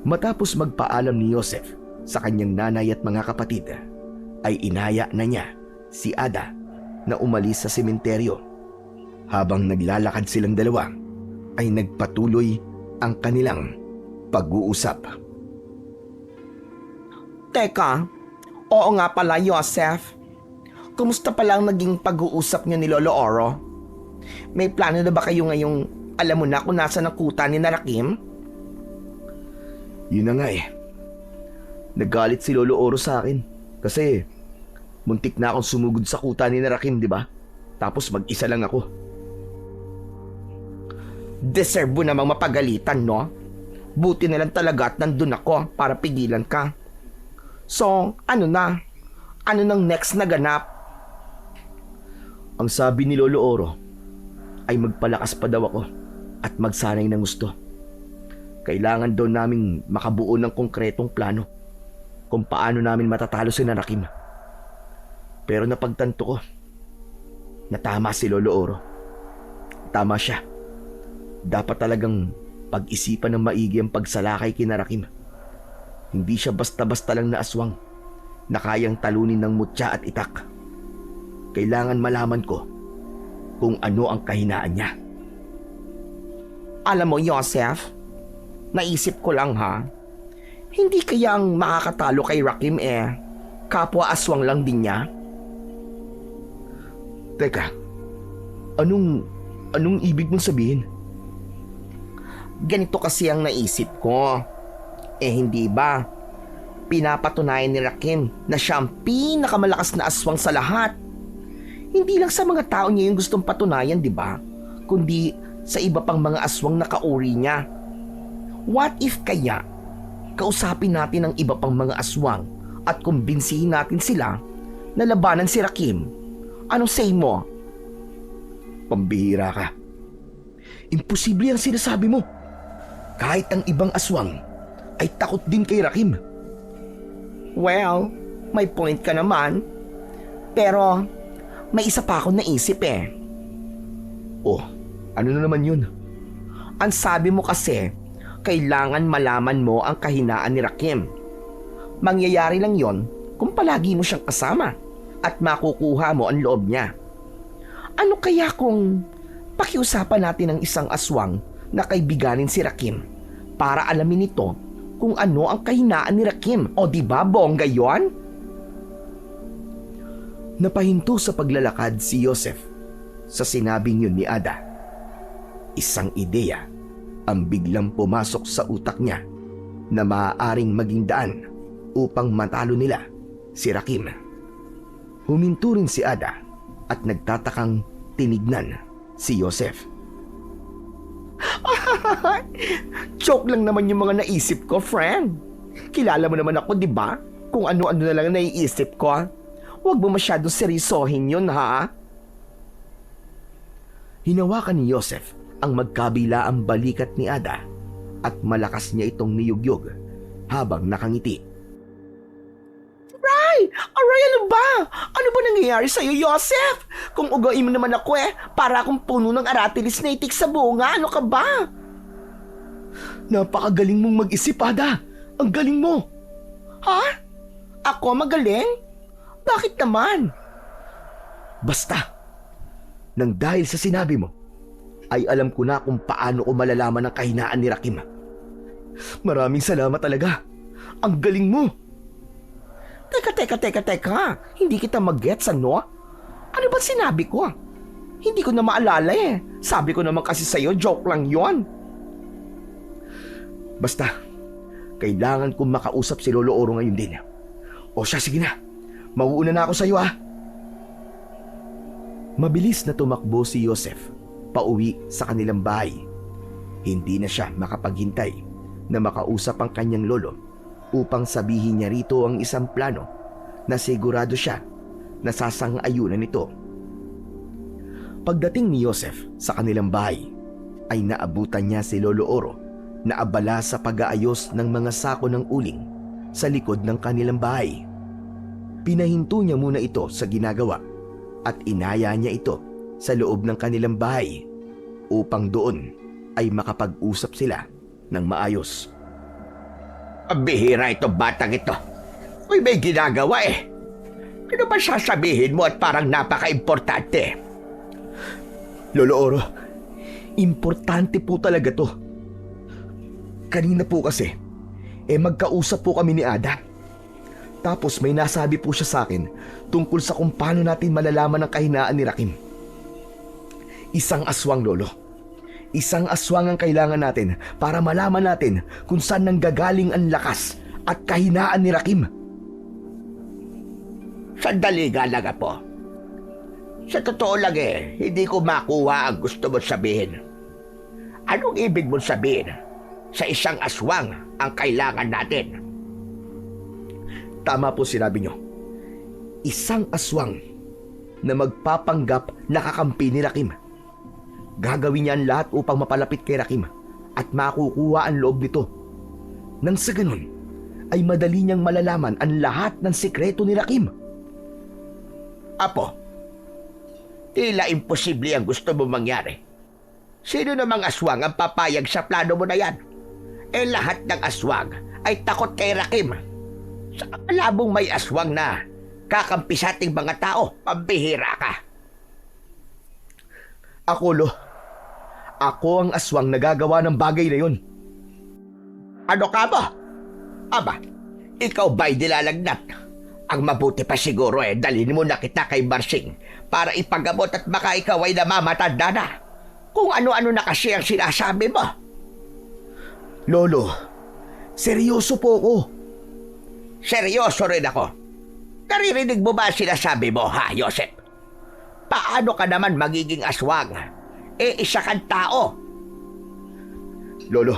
Matapos magpaalam ni Joseph sa kanyang nanay at mga kapatid, ay inaya na niya si Ada na umalis sa sementeryo. Habang naglalakad silang dalawa, ay nagpatuloy ang kanilang pag-uusap. Teka, oo nga pala, Joseph. Kumusta pala ang naging pag-uusap niyo ni Lolo Oro? May plano na ba kayo ngayong alam mo na kung nasa ang kuta ni Narakim? Yun na nga, Nagalit si Lolo Oro sa akin kasi muntik na akong sumugod sa kuta ni Narakim, di ba? Tapos mag-isa lang ako. Deserve mo namang mapagalitan, no? Buti na lang talaga at nandun ako para pigilan ka. So, ano na? Ano nang next na ganap? Ang sabi ni Lolo Oro ay magpalakas pa daw ako at magsanay ng gusto. Kailangan daw naming makabuo ng konkretong plano kung paano namin matatalo si Narakim. Pero napagtanto ko, na tama si Lolo Oro. Tama siya. Dapat talagang pag-isipan ng maigi ang pagsalakay kina Rakim. Hindi siya basta-basta lang na aswang na kayang talunin ng mutya at itak. Kailangan malaman ko kung ano ang kahinaan niya. Alam mo, Joseph, naisip ko lang ha, hindi kaya ang makakatalo kay Rakim kapwa aswang lang din niya? Teka, anong ibig mong sabihin? Ganito kasi ang naisip ko. Hindi ba? Pinapatunayan ni Rakim na siya ang pinakamalakas na aswang sa lahat. Hindi lang sa mga tao niya yung gustong patunayan, di ba? Kundi sa iba pang mga aswang na kauri niya. What if kaya kausapin natin ang iba pang mga aswang at kumbinsihin natin sila na labanan si Rakim? Anong say mo? Pambihira ka. Imposible ang sinasabi mo. Kahit ang ibang aswang ay takot din kay Rakim. Well, may point ka naman. Pero may isa pa akong naisip Oh, ano na naman yun? Ang sabi mo kasi, kailangan malaman mo ang kahinaan ni Rakim. Mangyayari lang yon kung palagi mo siyang kasama at makukuha mo ang loob niya. Ano kaya kung pakiusapan natin ang isang aswang na kaibiganin si Rakim para alamin nito kung ano ang kahinaan ni Rakim? O di ba bongga yon? Napahinto sa paglalakad si Joseph sa sinabing yun ni Ada. Isang ideya ang biglang pumasok sa utak niya na maaaring maging daan upang matalo nila si Rakim. Huminto rin si Ada at nagtatakang tinignan si Joseph. Joke lang naman yung mga naisip ko, friend. Kilala mo naman ako, di ba? Kung ano-ano na lang naiisip ko. Huwag mo masyadong seryosohin yun, ha? Hinawakan ni Joseph ang magkabila ang balikat ni Ada at malakas niya itong niyugyog habang nakangiti. Aray, ano ba? Ano ba nangyayari sa'yo, Joseph? Kung ugain mo naman ako para akong puno ng aratilis na itik sa bunga, ano ka ba? Napakagaling mong mag-isip, Ada. Ang galing mo. Ha? Ako magaling? Bakit naman? Basta, nang dahil sa sinabi mo, ay alam ko na kung paano ko malalaman ang kahinaan ni Rakim. Maraming salamat talaga. Ang galing mo. Teka. Hindi kita mag-gets, ano? Ano ba sinabi ko? Hindi ko na maalala Sabi ko naman kasi sa'yo, joke lang yon. Basta, kailangan kong makausap si Lolo Oro ngayon din. O siya, sige na. Mauuna na ako sa'yo, ha? Mabilis na tumakbo si Joseph pauwi sa kanilang bahay. Hindi na siya makapaghintay na makausap ang kanyang lolo upang sabihin niya rito ang isang plano na sigurado siya na sasang-ayunan nito. Pagdating ni Joseph sa kanilang bahay, ay naabutan niya si Lolo Oro na abala sa pag-aayos ng mga sako ng uling sa likod ng kanilang bahay. Pinahinto niya muna ito sa ginagawa at inaya niya ito sa loob ng kanilang bahay upang doon ay makapag-usap sila ng maayos. Ang bihira ito batang ito. Uy, may ginagawa Ano ba sasabihin mo at parang napaka-importante? Lolo Oro, importante po talaga to. Kanina po kasi, magkausap po kami ni Ada. Tapos may nasabi po siya sa akin tungkol sa kung paano natin malalaman ang kahinaan ni Rakim. Isang aswang, Lolo. Isang aswang ang kailangan natin para malaman natin kung saan nanggagaling ang lakas at kahinaan ni Rakim. Sandali nga lang po. Sa totoo lang hindi ko makuha ang gusto mo sabihin. Anong ibig mo sabihin? Sa isang aswang ang kailangan natin. Tama po sinabi nyo. Isang aswang na magpapanggap na kakampi ni Rakim. Gagawin niya ang lahat upang mapalapit kay Rakim at makukuha ang loob nito. Nang sa ganun, ay madali niyang malalaman ang lahat ng sikreto ni Rakim. Apo, Tila imposible ang gusto mo mangyari. Sino namang aswang ang papayag sa plano mo na yan? Lahat ng aswang ay takot kay Rakim. Sa malabong may aswang na kakampi sa ating mga tao, pambihira ka. Ako, Lo. Ako ang aswang na gagawa ng bagay na yun. Ano ka ba? Aba, ikaw ba'y dilalagnat? Ang mabuti pa siguro dalhin mo na kita kay Barsing para ipagamot at baka ikaw ay namamatanda na. Kung ano-ano na kasi ang sinasabi mo. Lolo, seryoso po ako. Seryoso rin ako. Naririnig mo ba ang sinasabi mo, ha, Joseph? Paano ka naman magiging aswang? Isa kang tao. Lolo,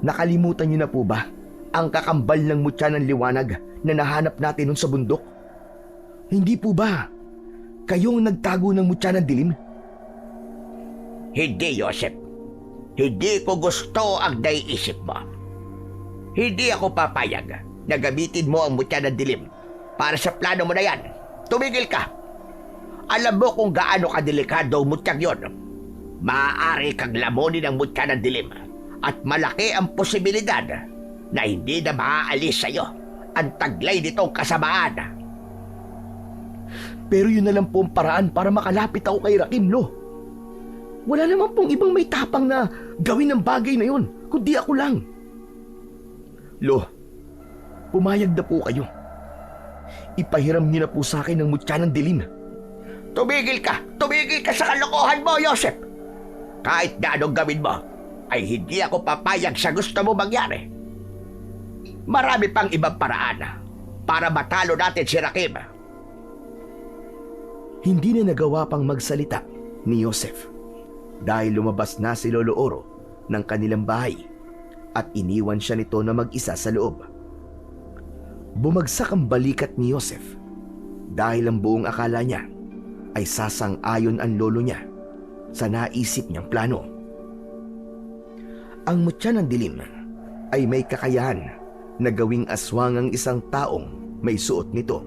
nakalimutan niyo na po ba ang kakambal ng mutya ng liwanag na nahanap natin nun sa bundok? Hindi po ba kayong nagtago ng mutya ng dilim? Hindi, Joseph. Hindi ko gusto ang naiisip mo. Hindi ako papayag na gamitin mo ang mutya ng dilim para sa plano mo na yan. Tumigil ka. Alam mo kung gaano kadelikado ang mutyang yon. Maaari kang lamunin ang mutya ng dilim at malaki ang posibilidad na hindi na maaalis sa'yo ang taglay nitong kasamaan. Pero yun na lang po ang paraan para makalapit ako kay Rakim, Lo. Wala naman pong ibang may tapang na gawin ang bagay na yun, kundi ako lang. Lo, pumayag na po kayo. Ipahiram niyo na po sa akin ang mutya ng dilim. Tumigil ka! Tumigil ka sa kalokohan mo, Joseph! Kahit na anong gawin mo, ay hindi ako papayag sa gusto mo mangyari. Marami pang ibang paraan para matalo natin si Rakim. Hindi na nagawa pang magsalita ni Joseph dahil lumabas na si Lolo Oro ng kanilang bahay at iniwan siya nito na mag-isa sa loob. Bumagsak ang balikat ni Joseph dahil ang buong akala niya ay sasang-ayon ang lolo niya sa naisip niyang plano. Ang mutya ng dilim ay may kakayahan na gawing aswang ang isang taong may suot nito.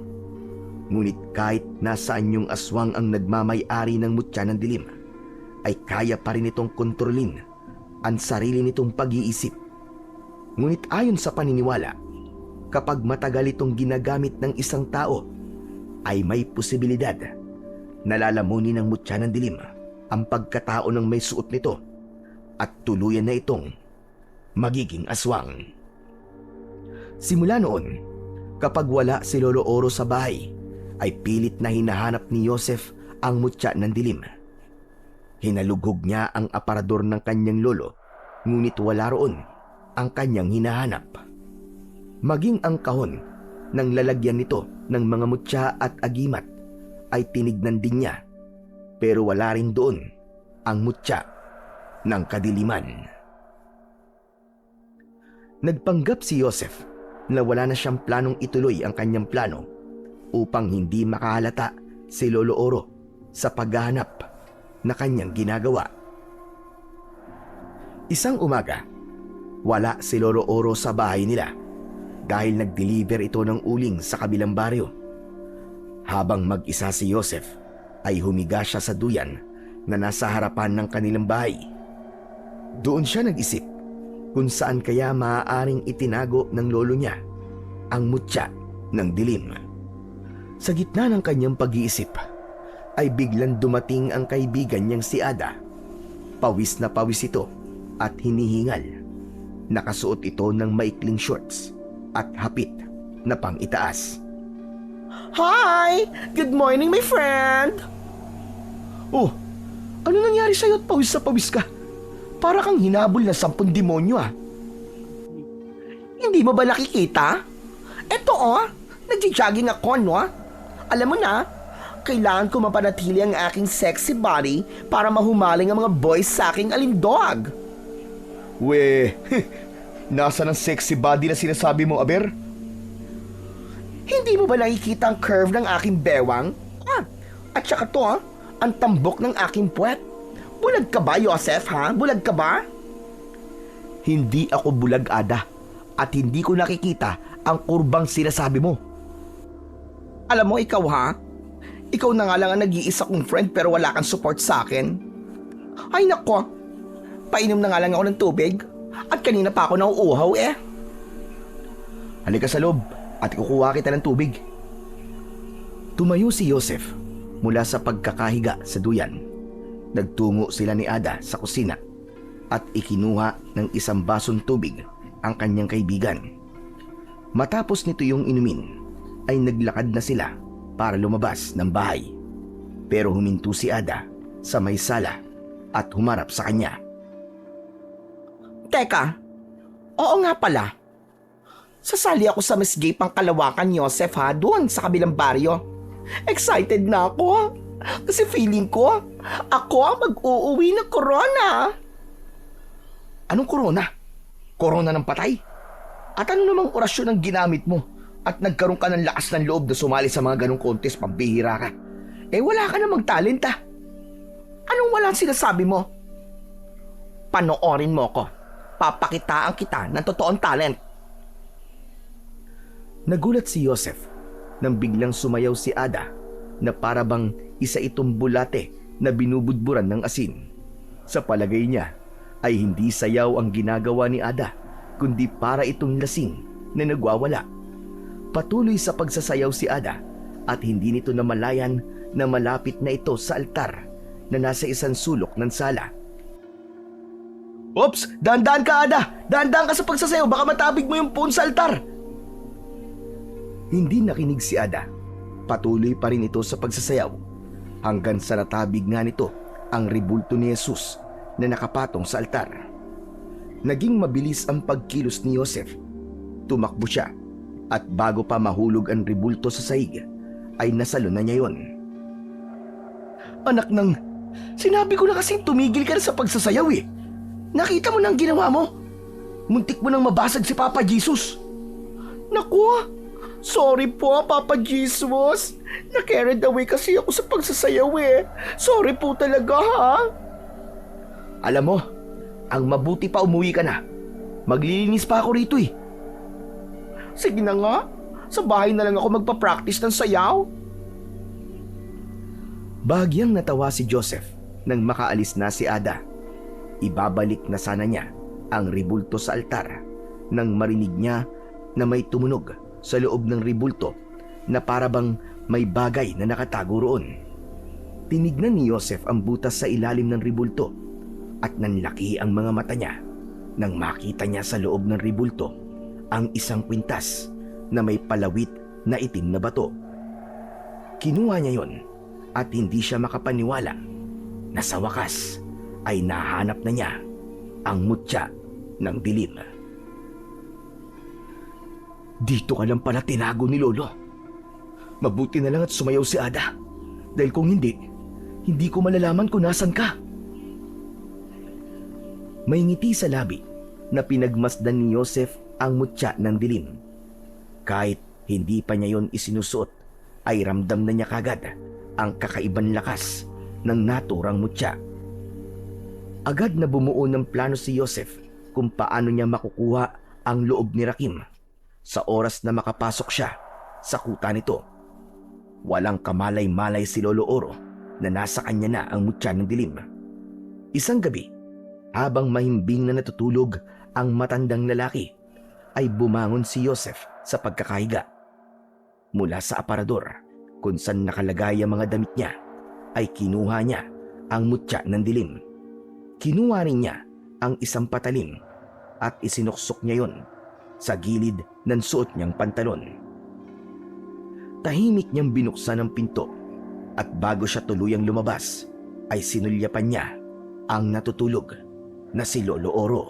Ngunit kahit nasaan yung aswang ang nagmamay-ari ng mutya ng dilim, ay kaya pa rin itong kontrolin ang sarili nitong pag-iisip. Ngunit ayon sa paniniwala, kapag matagal itong ginagamit ng isang tao, ay may posibilidad na lalamunin ng mutya ng dilim ang pagkatao ng may suot nito at tuluyan na itong magiging aswang. Simula noon, kapag wala si Lolo Oro sa bahay, ay pilit na hinahanap ni Joseph ang mutya ng dilim. Hinalugog niya ang aparador ng kanyang lolo, ngunit wala roon ang kanyang hinahanap. Maging ang kahon ng lalagyan nito ng mga mutya at agimat ay tinignan din niya, pero wala rin doon ang mutya ng kadiliman. Nagpanggap si Joseph na wala na siyang planong ituloy ang kanyang plano upang hindi makahalata si Lolo Oro sa paghahanap na kanyang ginagawa. Isang umaga, wala si Lolo Oro sa bahay nila dahil nag-deliver ito ng uling sa kabilang baryo. Habang mag-isa si Joseph, ay humiga siya sa duyan na nasa harapan ng kanilang bahay. Doon siya nag-isip kung saan kaya maaaring itinago ng lolo niya ang mutya ng dilim. Sa gitna ng kanyang pag-iisip, ay biglang dumating ang kaibigan niyang si Ada. Pawis na pawis ito at hinihingal. Nakasuot ito ng maikling shorts at hapit na pang-itaas. Hi! Good morning, my friend! Oh, ano nangyari sa'yo at pawis na pawis ka? Para kang hinabol na 10 demonyo ah. Hindi mo ba nakikita? Eto nagja-jogging ako, no? Alam mo na, kailangan ko mapanatili ang aking sexy body para mahumaling ang mga boys sa aking alindog. Nasa ng sexy body na sinasabi mo, Aber? Hindi mo ba nakikita ang curve ng aking bewang? At saka to, ang tambok ng aking puwet. Bulag ka ba, Joseph, ha? Bulag ka ba? Hindi ako bulag, Ada. At hindi ko nakikita ang kurbang sinasabi mo. Alam mo, ikaw, ha? Ikaw na nga lang ang nag-iisa kong friend pero wala kang support sa akin. Ay nako, painom na nga lang ako ng tubig at kanina pa ako nauuhaw eh. Halika sa loob at kukuha kita ng tubig. Tumayo si Joseph mula sa pagkakahiga sa duyan. Nagtungo sila ni Ada sa kusina at ikinuha ng isang basong tubig ang kanyang kaibigan. Matapos nito yung inumin, ay naglakad na sila para lumabas ng bahay. Pero huminto si Ada sa may sala at humarap sa kanya. Teka, oo nga pala. Sasali ako sa Miss Gay Pangkalawakan, Joseph ha, doon sa kabilang baryo. Excited na ako kasi feeling ko, ako ang mag-uuwi ng corona. Anong corona? Corona ng patay? At ano namang orasyon ang ginamit mo at nagkaroon ka ng lakas ng loob na sumali sa mga ganong contest, pambihira ka? Eh wala ka namang talenta. Anong walang sinasabi mo? Panoorin mo ko. Papakitaan kita ng totoong talent. Nagulat si Joseph nang biglang sumayaw si Ada na parabang isa itong bulate na binubudburan ng asin. Sa palagay niya ay hindi sayaw ang ginagawa ni Ada, kundi para itong lasing na nagwawala. Patuloy sa pagsasayaw si Ada at hindi nito namalayan na malapit na ito sa altar na nasa isang sulok ng sala. Oops! Dahan-dahan ka, Ada! Dahan-dahan ka sa pagsasayaw, baka matabig mo yung phone sa altar! Hindi nakinig si Ada. Patuloy pa rin ito sa pagsasayaw hanggang sa natabig nga nito ang rebulto ni Jesus na nakapatong sa altar. Naging mabilis ang pagkilos ni Joseph. Tumakbo siya at bago pa mahulog ang rebulto sa sahig ay nasalo na niya yon. Anak ng... Sinabi ko na kasing tumigil ka na sa pagsasayaw eh. Nakita mo na ang ginawa mo. Muntik mo nang mabasag si Papa Jesus. Naku! Sorry po, Papa Jesus. Na-carried away kasi ako sa pagsasayaw eh. Sorry po talaga ha. Alam mo, ang mabuti pa umuwi ka na. Maglilinis pa ako rito eh. Sige na nga. Sa bahay na lang ako magpa-practice ng sayaw. Bahagyang natawa si Joseph nang makaalis na si Ada. Ibabalik na sana niya ang rebulto sa altar nang marinig niya na may tumunog sa loob ng rebulto na parabang may bagay na nakatago roon. Tinignan ni Joseph ang butas sa ilalim ng rebulto at nanlaki ang mga mata niya nang makita niya sa loob ng rebulto ang isang kwintas na may palawit na itim na bato. Kinuha niya yon at hindi siya makapaniwala na sa wakas ay nahanap na niya ang mutya ng dilim. Dito ka lang pala tinago ni Lolo. Mabuti na lang at sumayaw si Ada. Dahil kung hindi ko malalaman kung nasan ka. May ngiti sa labi na pinagmasdan ni Joseph ang mutya ng dilim. Kahit hindi pa niya yon isinusuot, ay ramdam na niya kagad ang kakaibang lakas ng naturang mutya. Agad na bumuo ng plano si Joseph kung paano niya makukuha ang loob ni Rakim sa oras na makapasok siya sa kuta nito. Walang kamalay-malay si Lolo Oro na nasa kanya na ang mutya ng dilim. Isang gabi, habang mahimbing na natutulog ang matandang lalaki, ay bumangon si Joseph sa pagkakahiga. Mula sa aparador kung saan nakalagay ang mga damit niya, ay kinuha niya ang mutya ng dilim. Kinuha rin niya ang isang patalim at isinuksok niya yon sa gilid ng suot niyang pantalon. Tahimik niyang binuksan ang pinto at bago siya tuluyang lumabas ay sinulyapan niya ang natutulog na si Lolo Oro.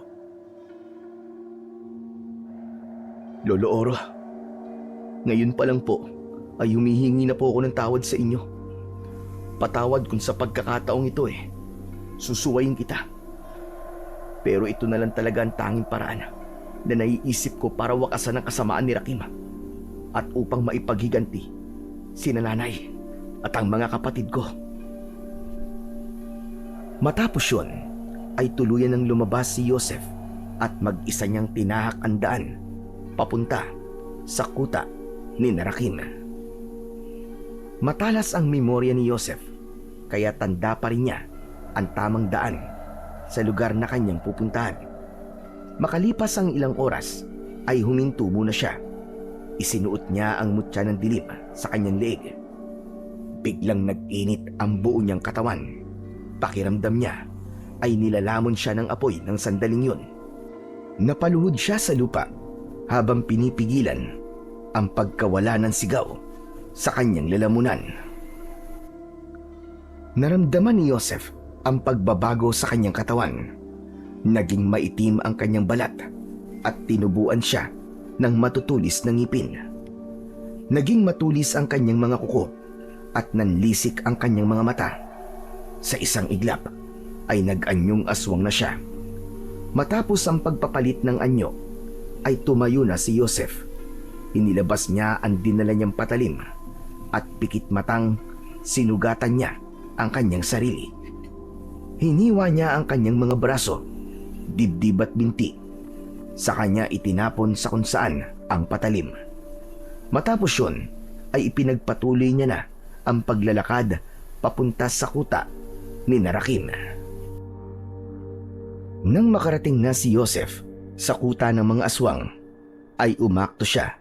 Lolo Oro, ngayon pa lang po ay humihingi na po ako ng tawad sa inyo. Patawad kung sa pagkakataong ito susuwayin kita. Pero ito na lang talaga ang tanging paraan na naiisip ko para wakasan ang kasamaan ni Rakim at upang maipaghiganti sina nanay at ang mga kapatid ko. Matapos yun, ay tuluyan ng lumabas si Joseph at mag-isa niyang tinahak ang daan papunta sa kuta ni Rakim. Matalas ang memorya ni Joseph, kaya tanda pa rin niya ang tamang daan sa lugar na kanyang pupuntahan. Makalipas ang ilang oras ay huminto muna siya. Isinuot niya ang mutya ng dilim sa kanyang leeg. Biglang nag-init ang buo niyang katawan. Pakiramdam niya ay nilalamon siya ng apoy ng sandaling yun. Napaluhod siya sa lupa habang pinipigilan ang pagkawala ng sigaw sa kanyang lalamunan. Naramdaman ni Joseph ang pagbabago sa kanyang katawan. Naging maitim ang kanyang balat at tinubuan siya ng matutulis na ngipin. Naging matulis ang kanyang mga kuko at nanlisik ang kanyang mga mata. Sa isang iglap ay nag-anyong aswang na siya. Matapos ang pagpapalit ng anyo ay tumayo na si Joseph. Inilabas niya ang dinala niyang patalim at pikit matang sinugatan niya ang kanyang sarili. Hiniwa niya ang kanyang mga braso, dibdib at binti. Sa kanya itinapon sa kung saan ang patalim. Matapos yun ay ipinagpatuloy niya na ang paglalakad papunta sa kuta ni Rakim. Nang makarating na si Joseph sa kuta ng mga aswang, ay umakto siya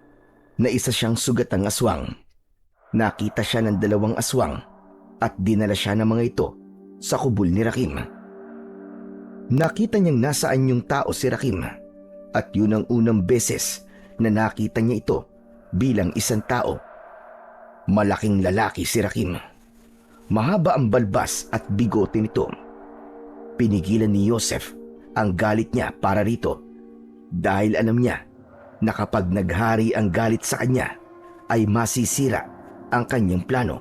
na isa siyang sugatang aswang. Nakita siya ng 2 aswang at dinala siya ng mga ito sa kubol ni Rakim. Nakita niyang nasaan yung tao si Rakim at yun ang unang beses na nakita niya ito bilang isang tao. Malaking lalaki si Rakim. Mahaba ang balbas at bigote nito. Pinigilan ni Joseph ang galit niya para rito dahil alam niya na kapag naghari ang galit sa kanya ay masisira ang kanyang plano.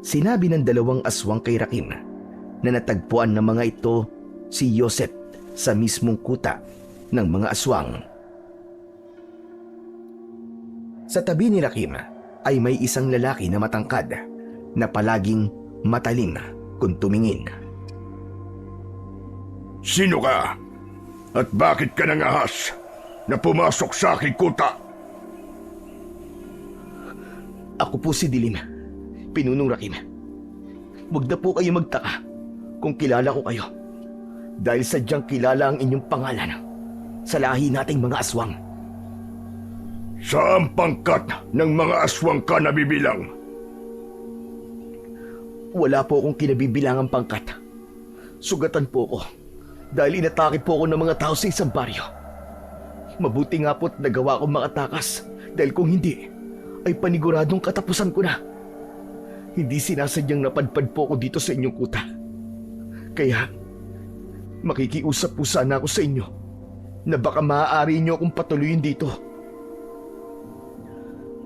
Sinabi ng 2 aswang kay Rakim na natagpuan ng mga ito si Joseph sa mismong kuta ng mga aswang. Sa tabi ni Rakim ay may isang lalaki na matangkad na palaging matalim kung tumingin. Sino ka? At bakit ka nangahas na pumasok sa aking kuta? Ako po si Dilim, Pinunong Rakim. Huwag na po kayo magtaka kung kilala ko kayo dahil sadyang kilala ang inyong pangalan sa lahi nating mga aswang. Saan pangkat ng mga aswang ka nabibilang? Wala po akong kinabibilangang pangkat. Sugatan po ko dahil inatake po ako ng mga tao sa isang baryo. Mabuti nga po't nagawa kong makatakas dahil kung hindi ay paniguradong katapusan ko na. Hindi sinasadyang napadpad po ako dito sa inyong kuta. Kaya makikiusap po sana ako sa inyo na baka maaari niyo akong patuloyin dito.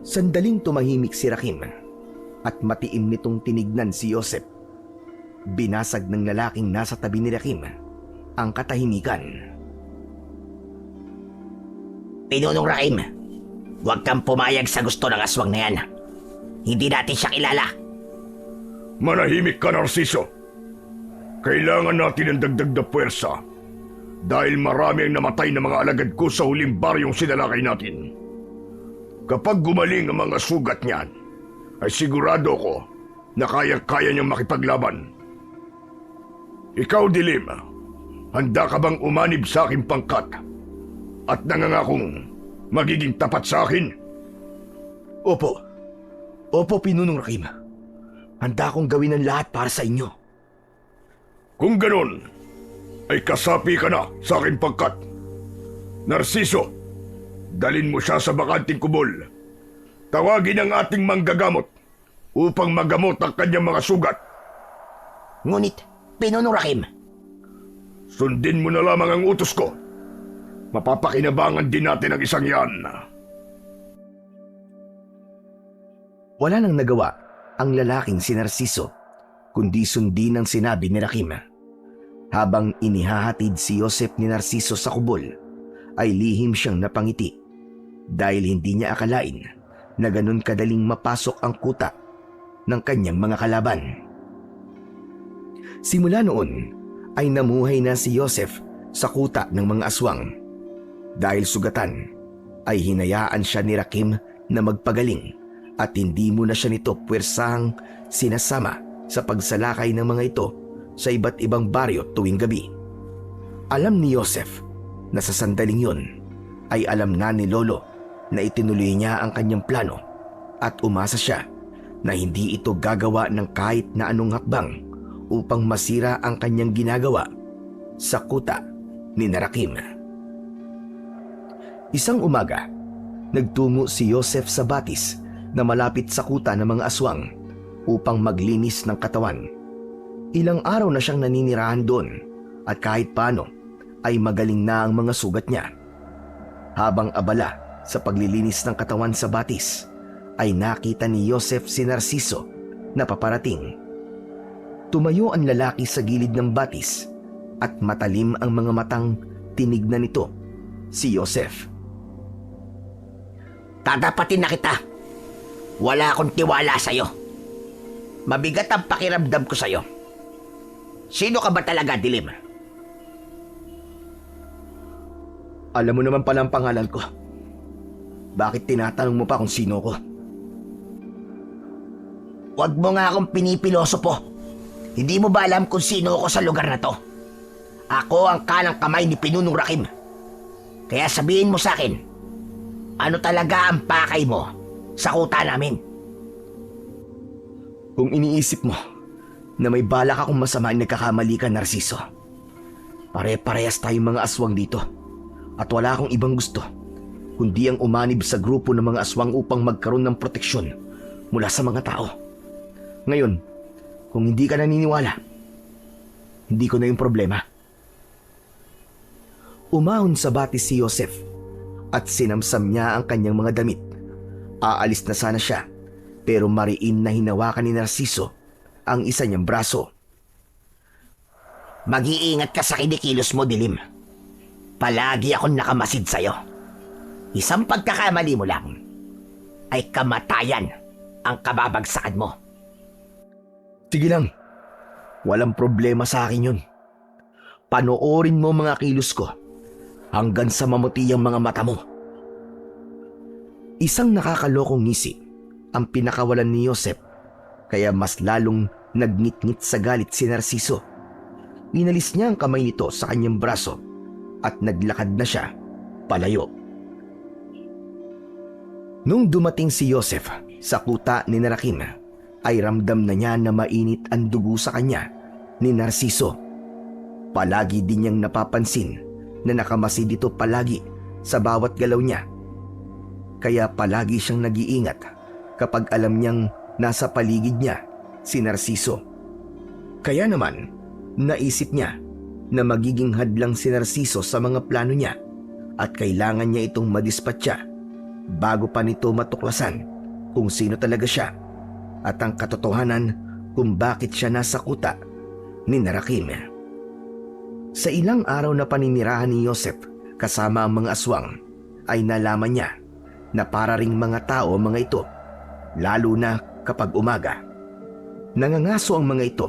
Sandaling tumahimik si Rakim at matiim nitong tinignan si Joseph. Binasag ng lalaking nasa tabi ni Rakim ang katahimikan. Pinunong Rakim, huwag kang pumayag sa gusto ng aswang na yan. Hindi natin siya kilala. Manahimik ka, Narciso. Kailangan natin ng dagdag na puwersa dahil marami ang namatay na mga alagad ko sa huling baryong sinalakay natin. Kapag gumaling ang mga sugat niyan, ay sigurado ko na kaya-kaya niyang makipaglaban. Ikaw, Dilim, handa ka bang umanib sa aking pangkat at nangangakong magiging tapat sa akin? Opo. Opo, Pinunong Rakim. Handa akong gawin ang lahat para sa inyo. Kung ganon, ay kasapi ka na sa aking pangkat. Narciso, dalin mo siya sa bakanting kubol. Tawagin ang ating manggagamot upang magamot ang kanyang mga sugat. Ngunit, Pinunong Rakim, Sundin mo na lamang ang utos ko. Mapapakinabangan din natin ang isang yan. Wala nang nagawa ang lalaking si Narciso kundi sundin ang sinabi ni Rakim. Habang inihahatid si Joseph ni Narciso sa kubol, ay lihim siyang napangiti dahil hindi niya akalain na ganun kadaling mapasok ang kuta ng kanyang mga kalaban. Simula noon ay namuhay na si Joseph sa kuta ng mga aswang. Dahil sugatan ay hinayaan siya ni Rakim na magpagaling at hindi mo na siya nito puwersahang sinasama sa pagsalakay ng mga ito sa iba't ibang baryo tuwing gabi. Alam ni Joseph na sa sandaling yun ay alam na ni Lolo na itinuloy niya ang kanyang plano at umasa siya na hindi ito gagawa ng kahit na anong hakbang upang masira ang kanyang ginagawa sa kuta ni Rakim. Isang umaga, nagtungo si Joseph sa batis na malapit sa kuta ng mga aswang upang maglinis ng katawan. Ilang araw na siyang naninirahan doon at kahit paano ay magaling na ang mga sugat niya. Habang abala sa paglilinis ng katawan sa batis, ay nakita ni Joseph si Narciso na paparating. Tumayo ang lalaki sa gilid ng batis at matalim ang mga matang tinignan nito si Joseph. Tatapatin na kita. Wala akong tiwala sa'yo. Mabigat ang pakiramdam ko sa'yo. Sino ka ba talaga, Dilim? Alam mo naman pala ang pangalan ko. Bakit tinatanong mo pa kung sino ko? Huwag mo nga akong pinipilosopo. Hindi mo ba alam kung sino ako sa lugar na to? Ako ang kanang kamay ni Pinunong Rakim. Kaya sabihin mo sa akin, ano talaga ang pakay mo sa kuta namin? Kung iniisip mo na may balak akong masama ay nagkakamali ka, Narciso. Pare-parehas tayong mga aswang dito at wala akong ibang gusto kundi ang umanib sa grupo ng mga aswang upang magkaroon ng proteksyon mula sa mga tao. Ngayon, kung hindi ka naniniwala, hindi ko na yung problema. Umahon sa batis si Joseph at sinamsam niya ang kanyang mga damit. Aalis na sana siya pero mariin na hinawakan ni Narciso ang isa niyang braso. Mag-iingat ka sa kinikilos mo, Dilim. Palagi akong nakamasid sa'yo. Isang pagkakamali mo lang ay kamatayan ang kababagsakan mo. Sige lang, walang problema sa akin yun. Panoorin mo mga kilos ko hanggang sa mamuti ang mga mata mo. Isang nakakalokong ngisi ang pinakawalan ni Joseph, kaya mas lalong nagngit-ngit sa galit si Narciso. Inalis niya ang kamay nito sa kanyang braso at naglakad na siya palayo. Nung dumating si Joseph sa kuta ni Rakim, ay ramdam na niya na mainit ang dugo sa kanya ni Narciso. Palagi din niyang napapansin na nakamasid ito palagi sa bawat galaw niya. Kaya palagi siyang nag-iingat kapag alam niyang nasa paligid niya si Narciso. Kaya naman, naisip niya na magiging hadlang si Narciso sa mga plano niya at kailangan niya itong madispatcha bago pa nito matuklasan kung sino talaga siya at ang katotohanan kung bakit siya nasa kuta ni Rakim. Sa ilang araw na paninirahan ni Joseph kasama ang mga aswang ay nalaman niya na para ring mga tao mga ito, lalo na kapag umaga. Nangangaso ang mga ito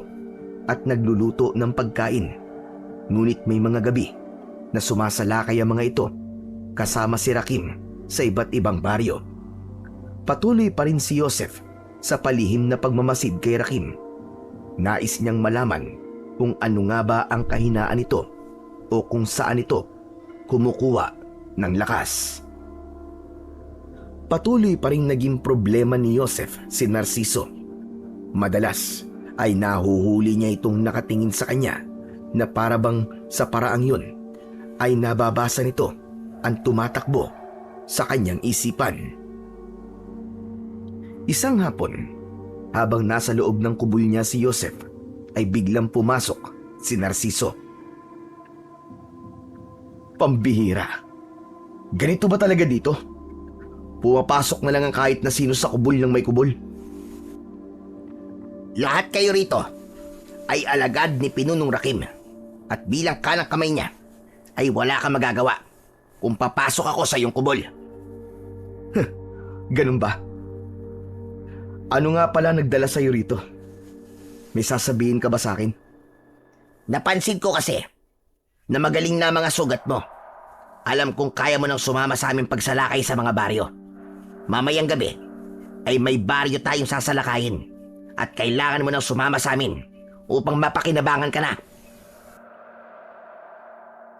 at nagluluto ng pagkain, ngunit may mga gabi na sumasalakay ang mga ito kasama si Rakim sa iba't ibang baryo. Patuloy pa rin si Joseph sa palihim na pagmamasid kay Rakim. Nais niyang malaman kung ano nga ba ang kahinaan nito o kung saan ito kumukuha ng lakas. Patuloy pa rin naging problema ni Joseph si Narciso. Madalas ay nahuhuli niya itong nakatingin sa kanya na parabang sa paraang yun ay nababasa nito ang tumatakbo sa kanyang isipan. Isang hapon, habang nasa loob ng kubol niya si Joseph, ay biglang pumasok si Narciso. Pambihira. Ganito ba talaga dito? Pumapasok na lang ang kahit na sino sa kubol ng may kubol. Lahat kayo rito ay alagad ni Pinunong Rakim at bilang kanang kamay niya ay wala kang magagawa kung papasok ako sa iyong kubol. Ganun ba? Ano nga pala nagdala sa'yo rito? May sasabihin ka ba sa akin? Napansin ko kasi na magaling na mga sugat mo. Alam kong kaya mo nang sumama sa aming pagsalakay sa mga baryo. Mamayang gabi ay may baryo tayong sasalakayin at kailangan mo nang sumama sa amin upang mapakinabangan ka na.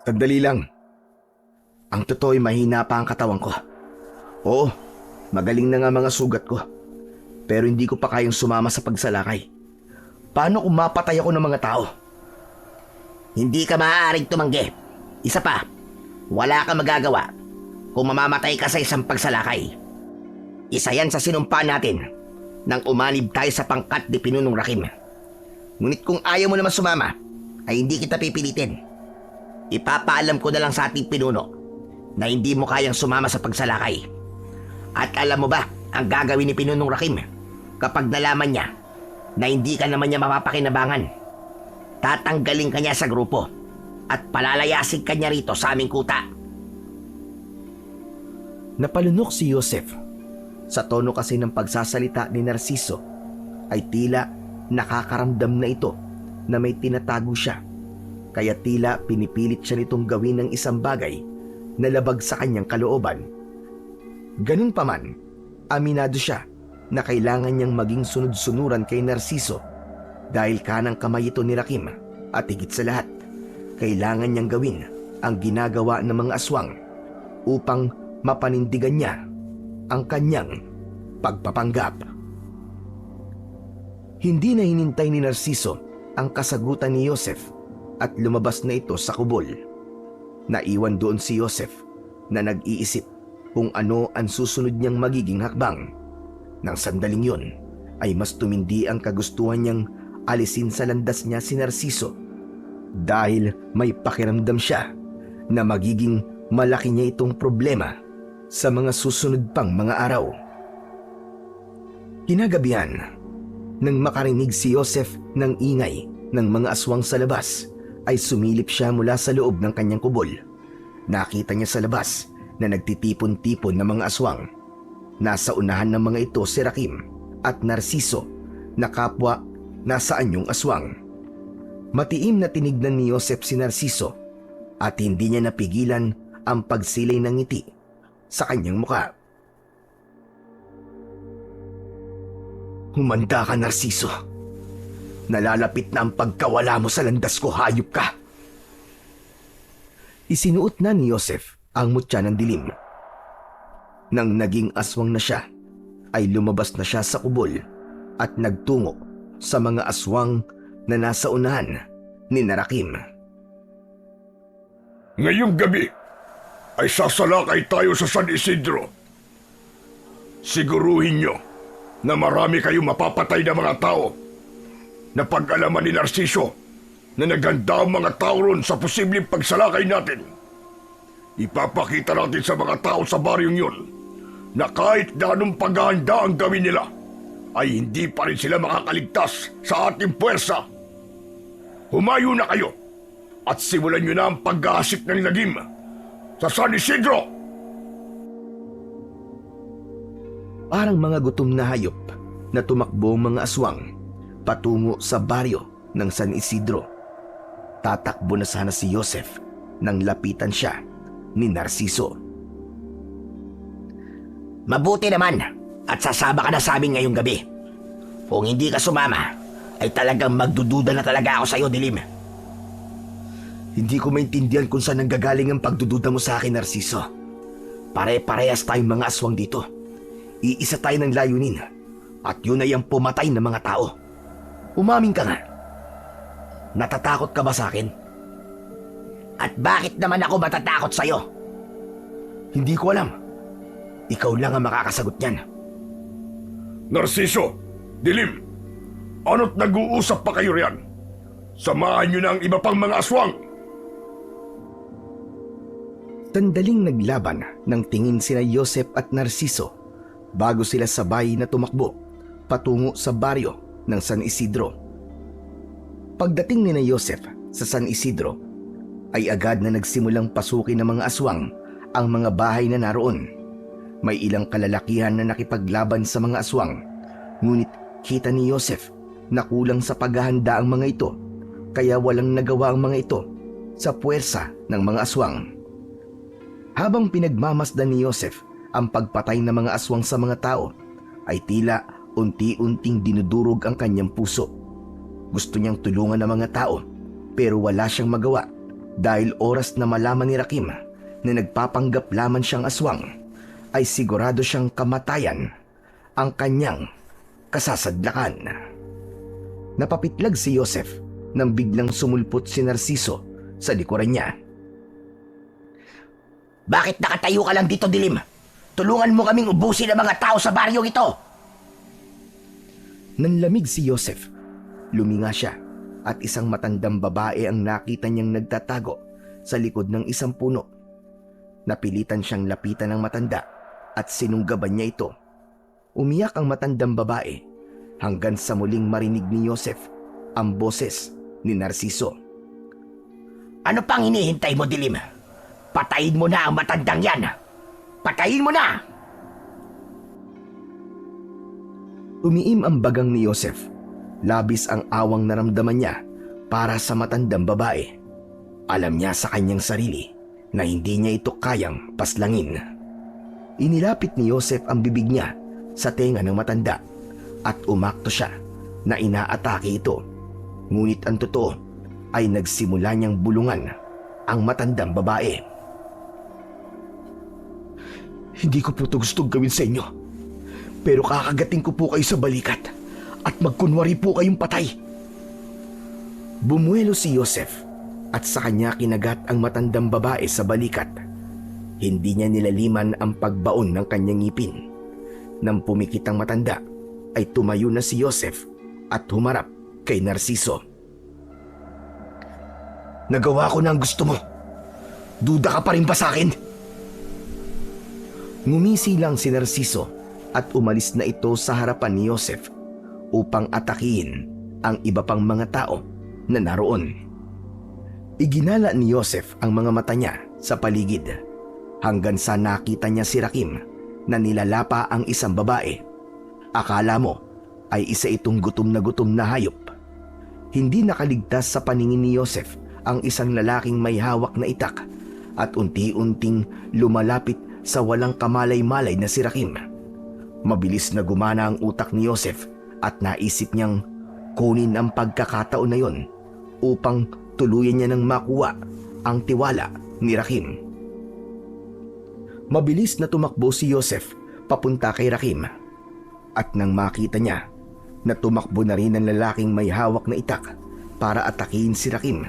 Sandali lang. Ang totoo'y mahina pa ang katawan ko. Oo, magaling na nga mga sugat ko. Pero hindi ko pa kayang sumama sa pagsalakay. Paano kung mapatay ako ng mga tao? Hindi ka maaaring tumanggi. Isa pa, wala kang magagawa kung mamamatay ka sa isang pagsalakay. Isa yan sa sinumpa natin nang umanib tayo sa pangkat ni Pinunong Rakim. Ngunit kung ayaw mo naman sumama, ay hindi kita pipilitin. Ipapaalam ko na lang sa ating pinuno na hindi mo kayang sumama sa pagsalakay. At alam mo ba ang gagawin ni Pinunong Rakim kapag nalaman niya na hindi ka naman niya mapapakinabangan? Tatanggalin ka niya sa grupo at palalayasin ka niya rito sa aming kuta. Napalunok si Joseph. Sa tono kasi ng pagsasalita ni Narciso ay tila nakakaramdam na ito na may tinatago siya. Kaya tila pinipilit siya nitong gawin ng isang bagay na labag sa kanyang kalooban. Ganun pa man, aminado siya na kailangan niyang maging sunod-sunuran kay Narciso dahil kanang kamay ito ni Rakim at higit sa lahat, kailangan niyang gawin ang ginagawa ng mga aswang upang mapanindigan niya ang kanyang pagpapanggap. Hindi na hinintay ni Narciso ang kasagutan ni Joseph at lumabas na ito sa kubol. Naiwan doon si Joseph na nag-iisip kung ano ang susunod niyang magiging hakbang. Nang sandaling yun ay mas tumindi ang kagustuhan niyang alisin sa landas niya si Narciso dahil may pakiramdam siya na magiging malaki niya itong problema sa mga susunod pang mga araw. Kinagabihan, nang makarinig si Joseph ng ingay ng mga aswang sa labas, ay sumilip siya mula sa loob ng kanyang kubol. Nakita niya sa labas na nagtitipon-tipon ng mga aswang. Nasa unahan ng mga ito si Rakim at Narciso na kapwa nasa anyong aswang. Matiim na tinignan ni Joseph si Narciso at hindi niya napigilan ang pagsilay ng ngiti sa kanyang muka. Humanda ka, Narciso. Nalalapit na ang pagkawala mo sa landas ko, hayop ka. Isinuot na ni Joseph ang mutya ng dilim. Nang naging aswang na siya, ay lumabas na siya sa kubol at nagtungo sa mga aswang na nasa unahan ni Rakim. Ngayong gabi ay sasalakay tayo sa San Isidro. Siguruhin nyo na marami kayong mapapatay na mga tao. Napag-alaman ni Narciso na naganda ang mga tao ron sa posibleng pagsalakay natin. Ipapakita natin sa mga tao sa baryong yun na kahit na anong paghahanda ang gawin nila, ay hindi pa rin sila makakaligtas sa ating puwersa. Humayo na kayo at simulan nyo na ang paghahasik ng lagim sa San Isidro! Parang mga gutom na hayop na tumakbo ang mga aswang patungo sa baryo ng San Isidro. Tatakbo na sana si Joseph nang lapitan siya ni Narciso. Mabuti naman at sasama ka na sa amin ngayong gabi. Kung hindi ka sumama, ay talagang magdududa na talaga ako sa iyo, Dilim. Hindi ko maintindihan kung saan nanggagaling ang pagdududa mo sa akin, Narciso. Pare-parehas tayong mga aswang dito. Iisa tayo ng layunin at yun ay ang pumatay ng mga tao. Umamin ka nga. Natatakot ka ba sa akin? At bakit naman ako matatakot sa iyo? Hindi ko alam. Ikaw lang ang makakasagot niyan. Narciso, Dilim, ano't nag-uusap pa kayo riyan? Samahan nyo na ang iba pang mga aswang! Sandaling naglaban ng tingin sina Joseph at Narciso bago sila sabay na tumakbo patungo sa baryo ng San Isidro. Pagdating ni Joseph sa San Isidro, ay agad na nagsimulang pasukin ng mga aswang ang mga bahay na naroon. May ilang kalalakihan na nakipaglaban sa mga aswang, ngunit kita ni Joseph na kulang sa paghahanda ang mga ito, kaya walang nagawa ang mga ito sa puwersa ng mga aswang. Habang pinagmamasdan ni Joseph ang pagpatay ng mga aswang sa mga tao, ay tila unti-unting dinudurog ang kanyang puso. Gusto niyang tulungan ang mga tao pero wala siyang magawa dahil oras na malaman ni Rakim na nagpapanggap lamang siyang aswang ay sigurado siyang kamatayan ang kanyang kasasadlakan. Napapitlag si Joseph nang biglang sumulpot si Narciso sa likuran niya. Bakit nakatayo ka lang dito, Dilim? Tulungan mo kaming ubusin ang mga tao sa baryong ito. Nanlamig si Joseph. Luminga siya at isang matandang babae ang nakita niyang nagtatago sa likod ng isang puno. Napilitan siyang lapitan ng matanda at sinunggaban niya ito. Umiyak ang matandang babae hanggang sa muling marinig ni Joseph ang boses ni Narciso. Ano pang hinihintay mo, Dilim? Patayin mo na ang matandang yan! Patayin mo na! Umiim ang bagang ni Joseph. Labis ang awang naramdaman niya para sa matandang babae. Alam niya sa kanyang sarili na hindi niya ito kayang paslangin. Inilapit ni Joseph ang bibig niya sa tenga ng matanda at umakto siya na inaatake ito. Ngunit ang totoo ay nagsimula niyang bulungan ang matandang babae. Hindi ko po ito gustong gawin sa inyo, pero kakagating ko po kayo sa balikat at magkunwari po kayong patay. Bumuelo si Joseph at sa kanya kinagat ang matandang babae sa balikat. Hindi niya nilaliman ang pagbaon ng kanyang ngipin. Nang pumikit ang matanda, ay tumayo na si Joseph at humarap kay Narciso. Nagawa ko na ang gusto mo. Duda ka pa rin ba sa akin? Ngumisi lang si Narciso at umalis na ito sa harapan ni Joseph upang atakihin ang iba pang mga tao na naroon. Iginala ni Joseph ang mga mata niya sa paligid hanggang sa nakita niya si Rakim na nilalapa ang isang babae. Akala mo ay isa itong gutom na hayop. Hindi nakaligtas sa paningin ni Joseph ang isang lalaking may hawak na itak at unti-unting lumalapit sa walang kamalay-malay na si Rakim. Mabilis na gumana ang utak ni Joseph at naisip niyang kunin ang pagkakataon na yon upang tuluyan niya ng makuha ang tiwala ni Rakim. Mabilis na tumakbo si Joseph papunta kay Rakim at nang makita niya na tumakbo na rin ang lalaking may hawak na itak para atakihin si Rakim,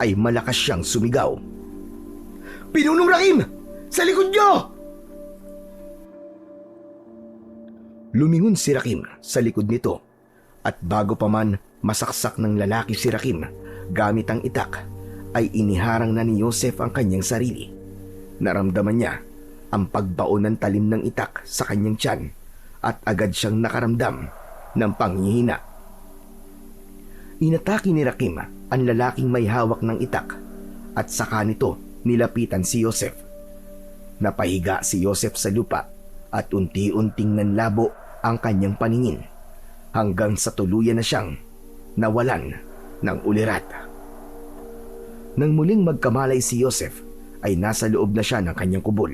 ay malakas siyang sumigaw. Pinunong Rakim! Sa likod niyo! Lumingon si Rakim sa likod nito at bago pa man masaksak ng lalaki si Rakim gamit ang itak, ay iniharang na ni Joseph ang kanyang sarili. Naramdaman niya ang pagbaon ng talim ng itak sa kanyang tiyan at agad siyang nakaramdam ng panghihina. Inatake ni Rakim ang lalaking may hawak ng itak at saka nito nilapitan si Joseph. Napahiga si Joseph sa lupa at unti-unting nanlabo ang kanyang paningin hanggang sa tuluyan na siyang nawalan ng ulirat. Nang muling magkamalay si Joseph ay nasa loob na siya ng kanyang kubol.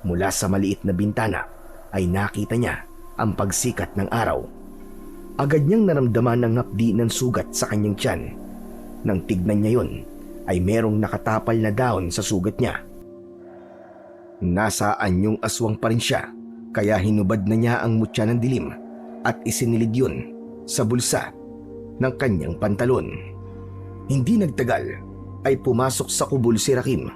Mula sa maliit na bintana ay nakita niya ang pagsikat ng araw. Agad niyang naramdaman ng hapdi ng sugat sa kanyang tiyan. Nang tignan niya yon ay merong nakatapal na dahon sa sugat niya. Nasa anyong aswang pa rin siya, kaya hinubad na niya ang mutya ng dilim at isinilid yun sa bulsa ng kanyang pantalon. Hindi nagtagal ay pumasok sa kubol si Rakim.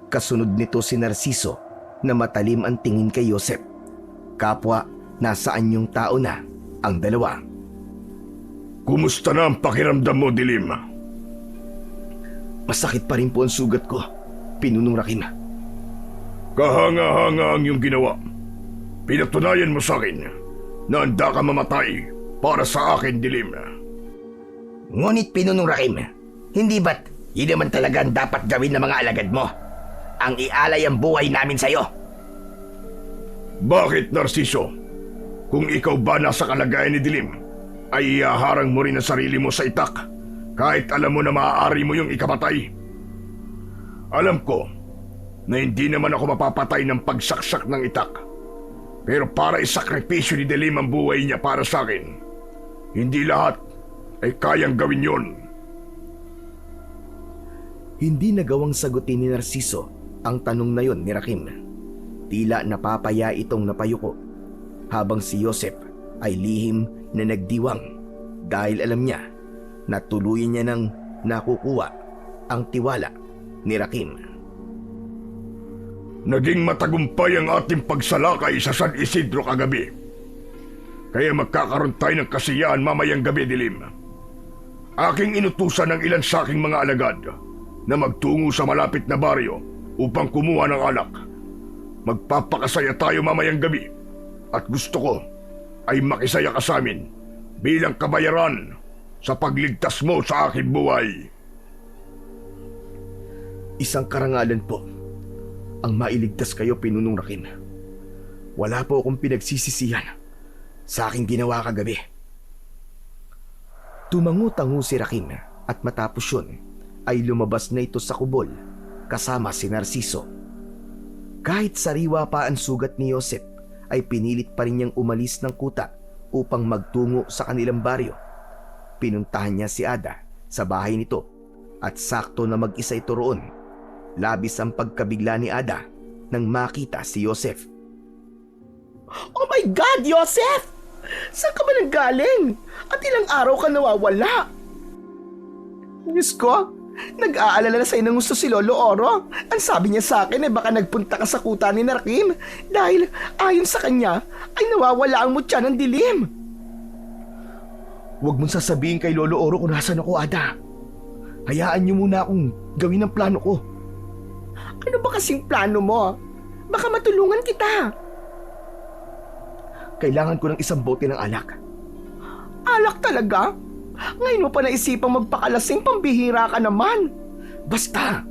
Kasunod nito si Narciso na matalim ang tingin kay Joseph. Kapwa nasa anyong tao na ang dalawa. Kumusta na ang pakiramdam mo, Dilim? Masakit pa rin po ang sugat ko, Pinunong Rakim. Kahanga-hanga ang iyong ginawa. Pinatunayan mo sa akin na handa ka mamatay para sa akin, Dilim. Ngunit Pinunong Rakim, hindi ba't yun naman talaga ang dapat gawin ng mga alagad mo? Ang ialay ang buhay namin sa'yo. Bakit, Narciso? Kung ikaw ba nasa kalagayan ni Dilim, ay ihaharang mo rin ang sarili mo sa itak kahit alam mo na maaari mo yung ikamatay. Alam ko na hindi naman ako mapapatay ng pagsaksak ng itak. Pero para isakripisyo ni Dilim ang buhay niya para sa akin, hindi lahat ay kayang gawin yon. Hindi nagawang sagutin ni Narciso ang tanong na yon ni Rakim. Tila napapaya itong napayuko, habang si Joseph ay lihim na nagdiwang dahil alam niya na tuluyan niya nang nakukuha ang tiwala ni Rakim. Naging matagumpay ang ating pagsalakay sa San Isidro kagabi. Kaya magkakaroon tayo ng kasiyahan mamayang gabi, Dilim. Aking inutusan ng ilan sa aking mga alagad na magtungo sa malapit na baryo upang kumuha ng alak. Magpapakasaya tayo mamayang gabi at gusto ko ay makisaya ka sa amin bilang kabayaran sa pagligtas mo sa aking buhay. Isang karangalan po ang mailigtas kayo, Pinunong Rakim. Wala po akong pinagsisisihan sa aking ginawa kagabi. Tumango-tango si Rakim at matapos yun ay lumabas na ito sa kubol kasama si Narciso. Kahit sariwa pa ang sugat ni Joseph ay pinilit pa rin niyang umalis ng kuta upang magtungo sa kanilang baryo. Pinuntahan niya si Ada sa bahay nito at sakto na mag-isa ito roon. Labis ang pagkabigla ni Ada nang makita si Joseph. Oh my God, Joseph! Saan ka ba nanggaling? At ilang araw ka nawawala? Diyos ko, nag-aalala na sa'yo ng gusto si Lolo Oro. Ang sabi niya sa akin ay baka nagpunta ka sa kuta ni Rakim dahil ayon sa kanya ay nawawala ang mutya ng dilim. Huwag mong sasabihin kay Lolo Oro kung nasan ako, Ada. Hayaan niyo muna akong gawin ang plano ko. Ano ba kasing plano mo? Baka matulungan kita. Kailangan ko ng isang bote ng alak. Alak talaga? Ngayon mo pa naisipang magpakalasing, pambihira ka naman. Basta,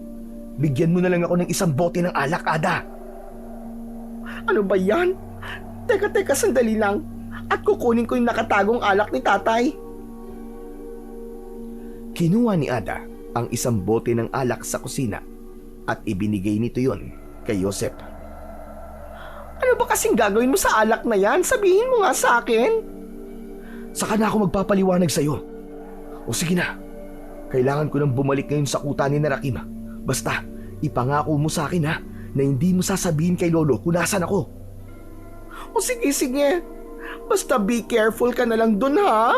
bigyan mo na lang ako ng isang bote ng alak, Ada. Ano ba yan? Teka, sandali lang. At kukunin ko yung nakatagong alak ni tatay. Kinuha ni Ada ang isang bote ng alak sa kusina at ibinigay nito yon kay Joseph. Ano ba kasing gagawin mo sa alak na yan? Sabihin mo nga sa akin. Saka na ako magpapaliwanag sa'yo. O sige na, kailangan ko nang bumalik ngayon sa kuta ni Rakim. Basta, ipangako mo sa akin ha, na hindi mo sasabihin kay Lolo kung nasan ako. O sige. Basta be careful ka na lang dun ha.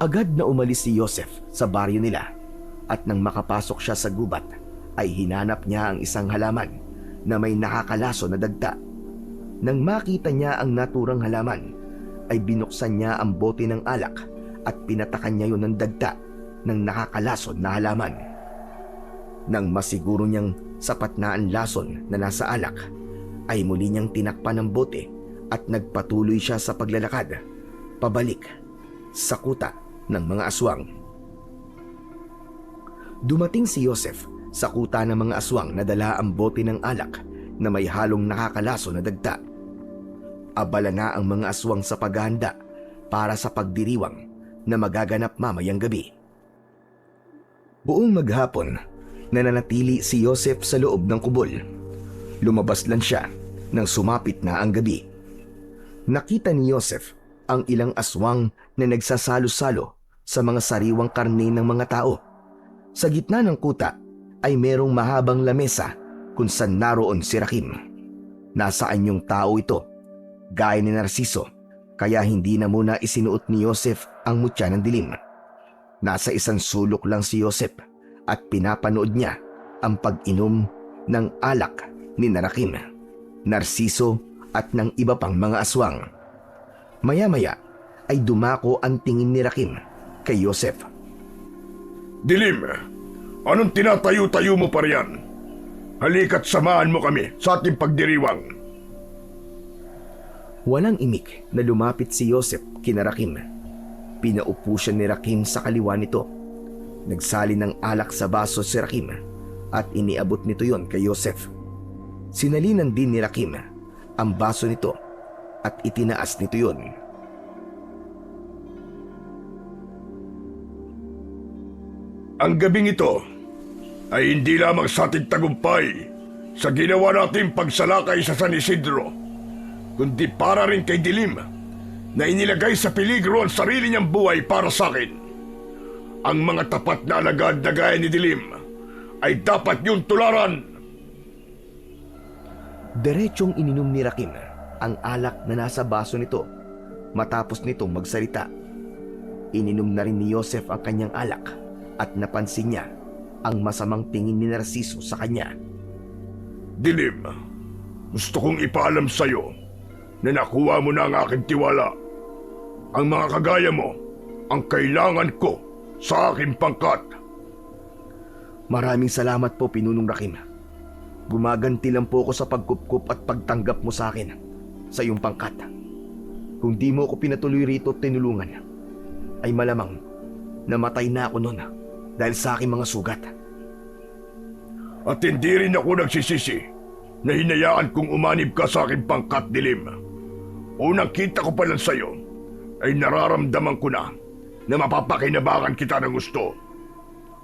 Agad na umalis si Joseph sa baryo nila at nang makapasok siya sa gubat ay hinanap niya ang isang halaman na may nakakalaso na dagta. Nang makita niya ang naturang halaman ay binuksan niya ang bote ng alak at pinatakan niya yon ng dagta ng nakakalason na halaman. Nang masiguro niyang sapat na ang lason na nasa alak ay muli niyang tinakpan ang bote at nagpatuloy siya sa paglalakad pabalik sa kuta ng mga aswang. Dumating si Joseph sa kuta ng mga aswang na dala ang bote ng alak na may halong nakakalaso na dagta. Abala na ang mga aswang sa paghahanda para sa pagdiriwang na magaganap mamayang gabi. Buong maghapon, nananatili si Joseph sa loob ng kubol. Lumabas lang siya nang sumapit na ang gabi. Nakita ni Joseph ang ilang aswang na nagsasalo-salo sa mga sariwang karne ng mga tao. Sa gitna ng kuta ay merong mahabang lamesa kung saan naroon si Rakim. Nasaan yung tao ito? Gaya ni Narciso, kaya hindi na muna isinuot ni Joseph ang mutya ng dilim. Nasa isang sulok lang si Joseph at pinapanood niya ang pag-inom ng alak ni Rakim, Narciso at ng iba pang mga aswang. Maya-maya ay dumako ang tingin ni Rakim kay Joseph. Dilim, anong tinatayo-tayo mo pa riyan? Halika't samahan mo kami sa ating pagdiriwang. Walang imik na lumapit si Joseph kina Rakim. Pinaupo siya ni Rakim sa kaliwa nito. Nagsali ng alak sa baso si Rakim at iniabot nito yon kay Joseph. Sinalinan din ni Rakim ang baso nito at itinaas nito yon. Ang gabing ito ay hindi lamang sa ating tagumpay sa ginawa nating pagsalakay sa San Isidro, kundi para rin kay Dilim na inilagay sa peligro ang sarili niyang buhay para sa akin. Ang mga tapat na alagad na gaya ni Dilim ay dapat niyong tularan. Diretsyong ininom ni Rakim ang alak na nasa baso nito matapos nitong magsalita. Ininom na rin ni Joseph ang kanyang alak at napansin niya ang masamang tingin ni Narciso sa kanya. Dilim, gusto kong ipaalam sa'yo na nakuha mo na ang aking tiwala. Ang mga kagaya mo ang kailangan ko sa aking pangkat. Maraming salamat po, Pinunong Rakim. Gumaganti lang po ako sa pagkupkup at pagtanggap mo sa akin sa iyong pangkat. Kung di mo ako pinatuloy rito at tinulungan, ay malamang namatay na ako noon dahil sa aking mga sugat. At hindi rin ako nagsisisi na hinayaan kong umanib ka sa aking pangkat, Dilim. Unang kita ko pa lang sa'yo ay nararamdaman ko na mapapakinabangan kita ng gusto.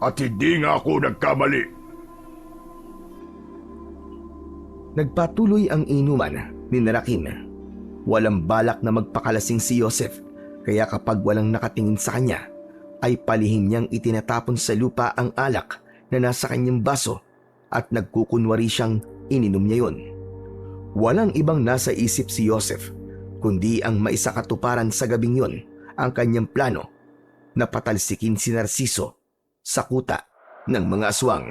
At hindi nga ako nagkamali. Nagpatuloy ang inuman ni Rakim. Walang balak na magpakalasing si Joseph, kaya kapag walang nakatingin sa kanya, ay palihim niyang itinatapon sa lupa ang alak na nasa kanyang baso at nagkukunwari siyang ininom niya yon. Walang ibang nasa isip si Joseph, kundi ang maisakatuparan sa gabing yon ang kanyang plano na patalsikin si Narciso sa kuta ng mga aswang.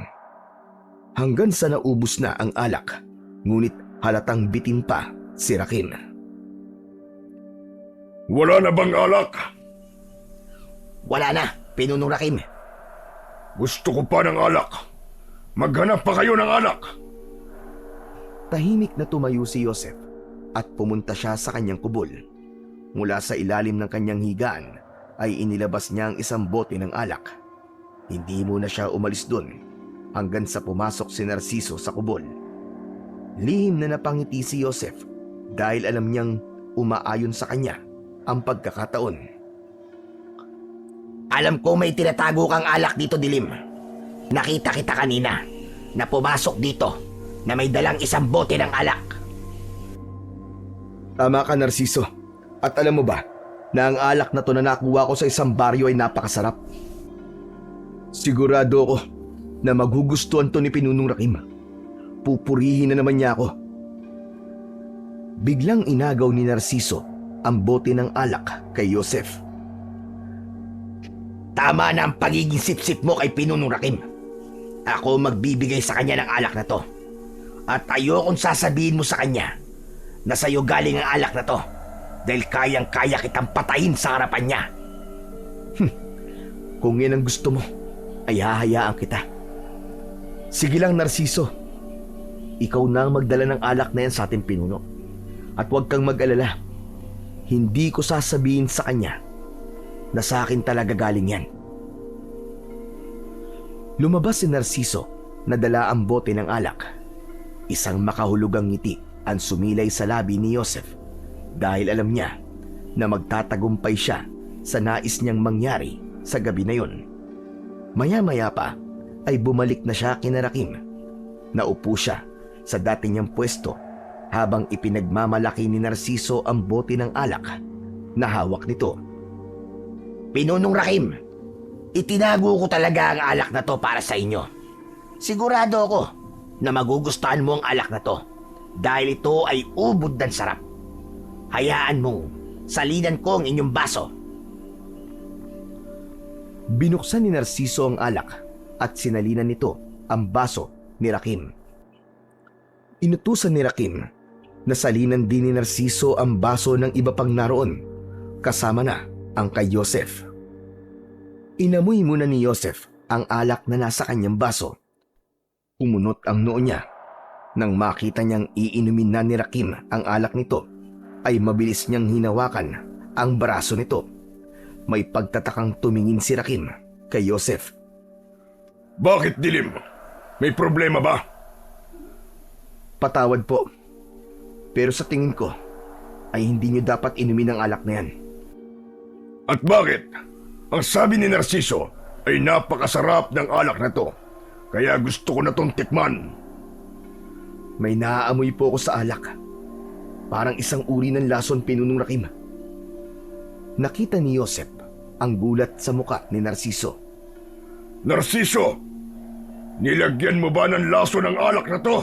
Hanggang sa naubos na ang alak, ngunit halatang bitin pa si Rakim. Wala na bang alak? Wala na, Pinunong Rakim. Gusto ko pa ng alak. Maghanap pa kayo ng alak. Tahimik na tumayo si Joseph at pumunta siya sa kanyang kubol. Mula sa ilalim ng kanyang higaan ay inilabas niya ang isang bote ng alak. Hindi muna siya umalis doon hanggang sa pumasok si Narciso sa kubol. Lihim na napangiti si Joseph dahil alam niyang umaayon sa kanya ang pagkakataon. Alam ko may tinatago kang alak dito, Dilim. Nakita kita kanina na pumasok dito na may dalang isang bote ng alak. Tama ka, Narciso. At alam mo ba na ang alak na to na nakuha ko sa isang baryo ay napakasarap? Sigurado ako na maghugustuhan to ni Pinunong Rakim. Pupurihin na naman niya ako. Biglang inagaw ni Narciso ang bote ng alak kay Joseph. Tama na ang pagiging sip-sip mo kay Pinunong Rakim. Ako magbibigay sa kanya ng alak na to. At ayokong sasabihin mo sa kanya na sa'yo galing ang alak na to dahil kayang-kaya kitang patayin sa harapan niya. Kung yan ang gusto mo, ay hahayaan kita. Sige lang, Narciso. Ikaw na ang magdala ng alak na yan sa ating pinuno. At huwag kang mag-alala. Hindi ko sasabihin sa kanya na sa akin talaga galing yan. Lumabas si Narciso na dala ang bote ng alak. Isang makahulugang ngiti ang sumilay sa labi ni Joseph dahil alam niya na magtatagumpay siya sa nais niyang mangyari sa gabi na yon. Maya-maya pa ay bumalik na siya kina Rakim. Naupo siya sa dati niyang pwesto habang ipinagmamalaki ni Narciso ang bote ng alak na hawak nito. Pinunong Rakim, itinago ko talaga ang alak na to para sa inyo. Sigurado ako na magugustuhan mo ang alak na to dahil ito ay ubod ng sarap. Hayaan mong salinan ko ang inyong baso. Binuksan ni Narciso ang alak at sinalinan nito ang baso ni Rakim. Inutusan ni Rakim na salinan din ni Narciso ang baso ng iba pang naroon, kasama na ang kay Joseph. Inamoy muna ni Joseph ang alak na nasa kanyang baso. Umunot ang noo niya. Nang makita niyang iinumin na ni Rakim ang alak nito, ay mabilis niyang hinawakan ang braso nito. May pagtatakang tumingin si Rakim kay Joseph. Bakit, Dilim? May problema ba? Patawad po. Pero sa tingin ko, ay hindi niyo dapat inumin ang alak na yan. At bakit? Ang sabi ni Narciso ay napakasarap ng alak na to. Kaya gusto ko na tong tikman. May naaamoy po ako sa alak. Parang isang uri ng lason, Pinunong Rakim. Nakita ni Joseph ang gulat sa muka ni Narciso. Narciso! Nilagyan mo ba ng laso ng alak na to?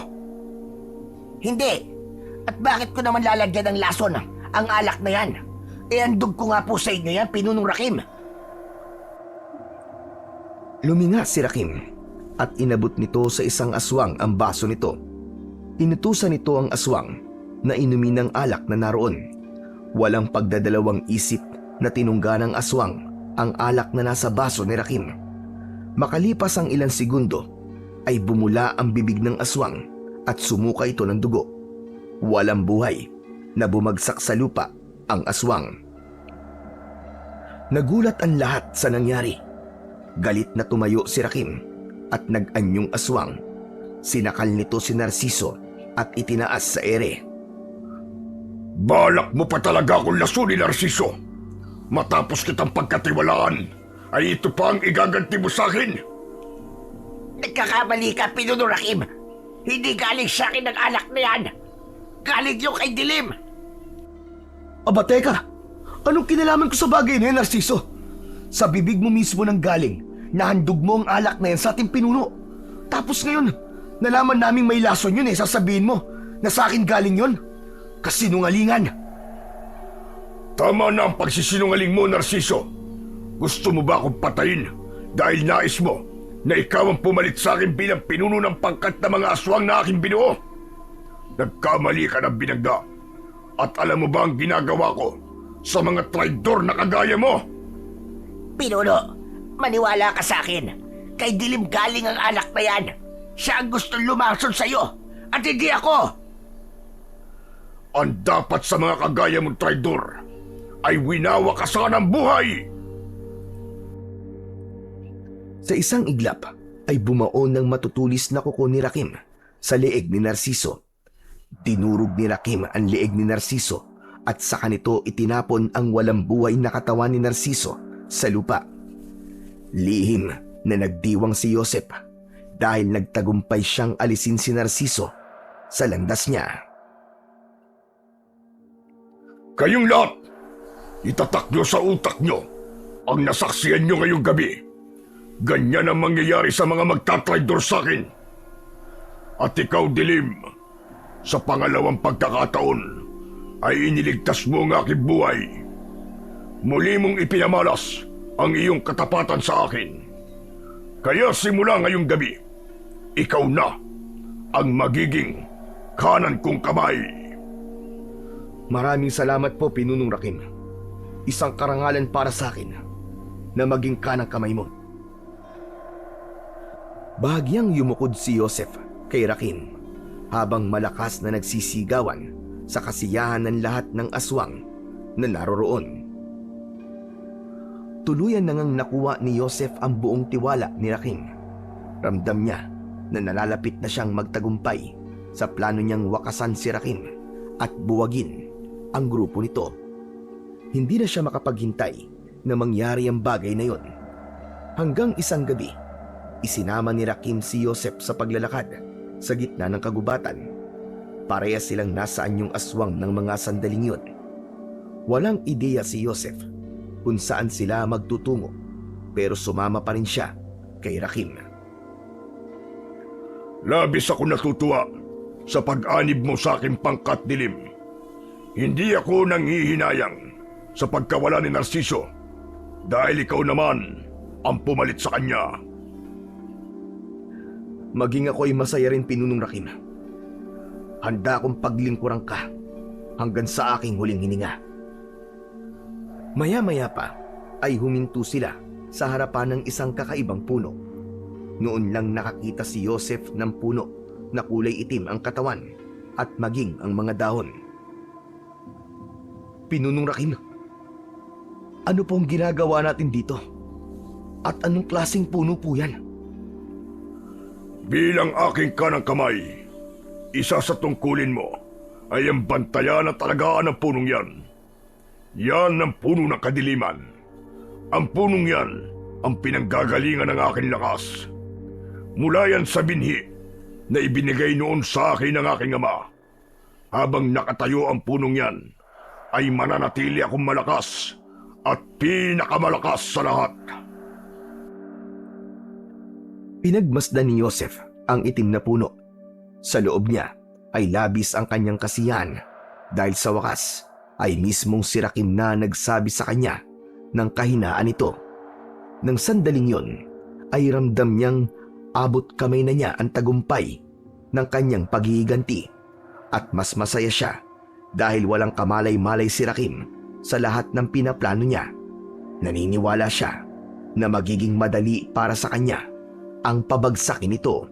Hindi. At bakit ko naman lalagyan ng lason ang alak na yan? Iandog ko nga po sa inyo yan, Pinunong Rakim. Luminga si Rakim at inabot nito sa isang aswang ang baso nito. Inutusan nito ang aswang na inumin ng alak na naroon. Walang pagdadalawang isip na tinungga ng aswang ang alak na nasa baso ni Rakim. Makalipas ang ilang segundo ay bumula ang bibig ng aswang at sumuka ito ng dugo. Walang buhay na bumagsak sa lupa ang aswang. Nagulat ang lahat sa nangyari. Galit na tumayo si Rakim at nag-anyong aswang. Sinakal nito si Narciso at itinaas sa ere. Balak mo pa talaga akong lasunin, Narciso. Matapos kitang pagkatiwalaan, ay ito pa ang igaganti mo sa akin. Nagkakamali ka, Pinunong Rakim. Hindi galing sa akin ang alak na yan. Galing yung kay Dilim. Aba teka, anong kinalaman ko sa bagay na yan, Narciso? Sa bibig mo mismo nang galing, nahandog mo ang alak na yan sa ating pinuno. Tapos ngayon, nalaman naming may lason yun sasabihin mo na sa akin galing yun. Kasinungalingan. Tama na ang pagsisinungaling mo, Narciso. Gusto mo ba akong patayin dahil nais mo na ikaw ang pumalit sa akin bilang pinuno ng pangkat na mga aswang na aking binuo? Nagkamali ka ng binangga. At alam mo ba ang ginagawa ko sa mga traidor na kagaya mo? Pinuno, maniwala ka sa akin. Kay Dilim galing ang alak na yan. Siya ang gustong lumason sa'yo. At hindi ako. Ang dapat sa mga kagaya mong traidor ay winawakasan ang buhay. Sa isang iglap ay bumaon ng matutulis na kuko ni Rakim sa leeg ni Narciso. Dinurog ni Rakim ang leeg ni Narciso at sa kanito itinapon ang walang buhay na katawan ni Narciso sa lupa. Lihim na nagdiwang si Joseph dahil nagtagumpay siyang alisin si Narciso sa landas niya. Kayong lahat, itatak nyo sa utak nyo ang nasaksiyan nyo ngayong gabi. Ganyan ang mangyayari sa mga magtatraidor sa akin. At ikaw, Dilim, sa pangalawang pagkakataon ay iniligtas mo ang aking buhay. Muli mong ipinamalas ang iyong katapatan sa akin. Kaya simula ngayong gabi, ikaw na ang magiging kanan kong kamay. Maraming salamat po, Pinunong Rakim. Isang karangalan para sa akin na maging kanang kamay mo. Bahagyang yumukod si Joseph kay Rakim habang malakas na nagsisigawan sa kasiyahan ng lahat ng aswang na naroroon. Tuluyan na ngang nakuha ni Joseph ang buong tiwala ni Rakim. Ramdam niya na nalalapit na siyang magtagumpay sa plano niyang wakasan si Rakim at buwagin ang grupo nito. Hindi na siya makapaghintay na mangyari ang bagay na yon. Hanggang isang gabi, isinama ni Rakim si Joseph sa paglalakad sa gitna ng kagubatan. Parehas silang nasa anyong aswang ng mga sandaling yun. Walang ideya si Joseph kung saan sila magtutungo, pero sumama pa rin siya kay Rakim. Labis ako natutuwa sa pag-anib mo sa aking pangkat, Dilim. Hindi ako nanghihinayang sa pagkawala ni Narciso dahil ikaw naman ang pumalit sa kanya. Maging ako'y masaya rin, Pinunong Rakim. Handa akong paglingkuran ka hanggang sa aking huling hininga. Maya-maya pa ay huminto sila sa harapan ng isang kakaibang puno. Noon lang nakakita si Joseph ng puno na kulay itim ang katawan at maging ang mga dahon. Pinunong Rakim, ano pong ginagawa natin dito? At anong klaseng puno po yan? Bilang aking kanang kamay, isa sa tungkulin mo ay ang bantayan at alagaan ng punong yan. Yan ang puno ng kadiliman. Ang punong yan ang pinanggagalingan ng aking lakas. Mula yan sa binhi na ibinigay noon sa akin ng aking ama. Habang nakatayo ang punong yan, ay mananatili akong malakas at pinakamalakas sa lahat. Pinagmasdan ni Joseph ang itim na puno. Sa loob niya ay labis ang kanyang kasiyahan dahil sa wakas ay mismong si Rakim na nagsabi sa kanya ng kahinaan nito. Nang sandaling yon ay ramdam niyang abot kamay na niya ang tagumpay ng kanyang paghihiganti at mas masaya siya dahil walang kamalay-malay si Rakim sa lahat ng pinaplano niya. Naniniwala siya na magiging madali para sa kanya ang pabagsakin nito.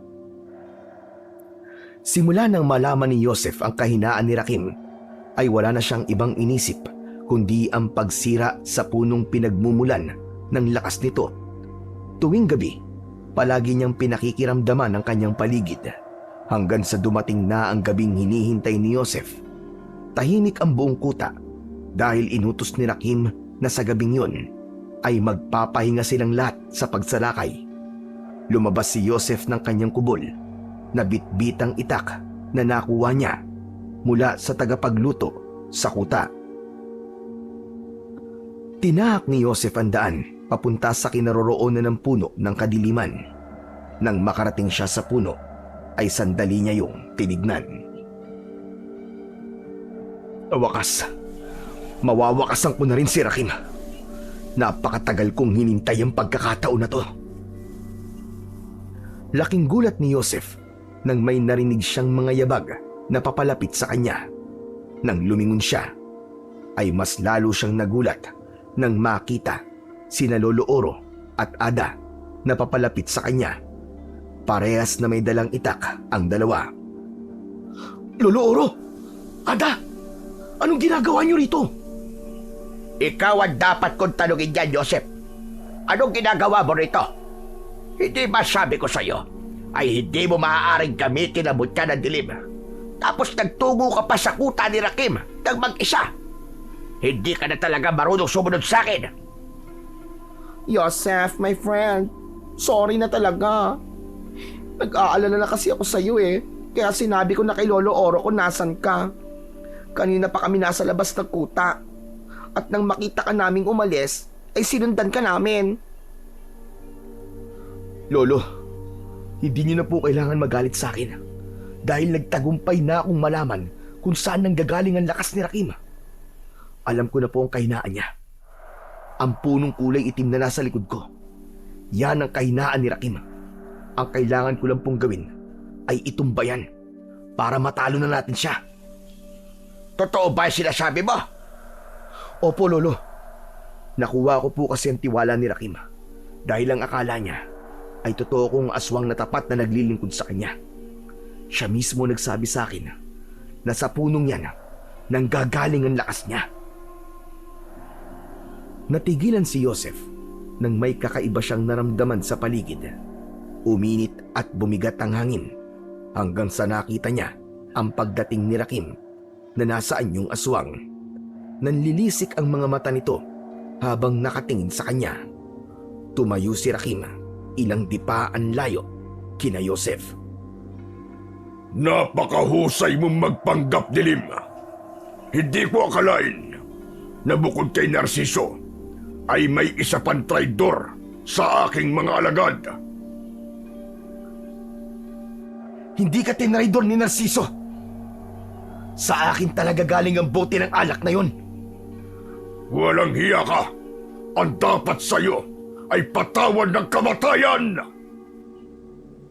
Simula nang malaman ni Joseph ang kahinaan ni Rakim, ay wala na siyang ibang inisip kundi ang pagsira sa punong pinagmumulan ng lakas nito. Tuwing gabi, palagi niyang pinakikiramdaman ang kanyang paligid hanggang sa dumating na ang gabing hinihintay ni Joseph. Tahimik ang buong kuta dahil inutos ni Rakim na sa gabing yun ay magpapahinga silang lahat sa pagsalakay. Lumabas si Joseph ng kanyang kubol na bitbitang itak na nakuha niya mula sa tagapagluto sa kuta. Tinahak ni Joseph ang daan papunta sa kinaroroonan ng puno ng kadiliman. Nang makarating siya sa puno, ay sandali niya yung tinignan. Wakas, mawawakasan ko na rin si Rakim. Napakatagal kong hinintay ang pagkakataon na to. Laking gulat ni Joseph nang may narinig siyang mga yabag na papalapit sa kanya. Nang lumingon siya, ay mas lalo siyang nagulat nang makita sina Lolo Oro at Ada na papalapit sa kanya. Parehas na may dalang itak ang dalawa. Lolo Oro! Ada! Anong ginagawa niyo rito? Ikaw ang dapat kong tanungin dyan, Joseph. Anong ginagawa mo rito? Hindi ba sabi ko sa'yo ay hindi mo maaaring gamitin ang mutya ng dilim? Tapos nagtungo ka pa sa kuta ni Rakim ng mag-isa. Hindi ka na talaga marunong sumunod sa akin. Joseph, my friend, sorry na talaga. Nag-aalala na kasi ako sa'yo eh. Kaya sinabi ko na kay Lolo Oro kung nasan ka. Kanina pa kami nasa labas ng kuta. At nang makita ka naming umalis, ay sinundan ka namin. Lolo, hindi niyo na po kailangan magalit sa akin dahil nagtagumpay na akong malaman kung saan nanggagaling ang lakas ni Rakim. Alam ko na po ang kahinaan niya. Ang punong kulay itim na nasa likod ko. Yan ang kahinaan ni Rakim. Ang kailangan ko lang pong gawin ay itumbayan para matalo na natin siya. Totoo ba yung sinasabi mo? Opo, Lolo. Nakuha ko po kasi ang tiwala ni Rakim dahil ang akala niya ay totoo kong aswang na tapat na naglilingkod sa kanya. Siya mismo nagsabi sa akin na sa punong yan nanggagaling ang lakas niya. Natigilan si Joseph nang may kakaiba siyang naramdaman sa paligid. Uminit at bumigat ang hangin hanggang sa nakita niya ang pagdating ni Rakim na nasa anyong aswang. Nanlilisik ang mga mata nito habang nakatingin sa kanya. Tumayo si Rakim, ilang dipaan layo kina Joseph. Napakahusay mong magpanggap, dilim. Hindi ko akalain na bukod kay Narciso ay may isa pang traidor sa aking mga alagad. Hindi ka tinraidor ni Narciso. Sa akin talaga galing ang bote ng alak na yon. Walang hiya ka. Ang dapat sa'yo ay patawan ng kamatayan.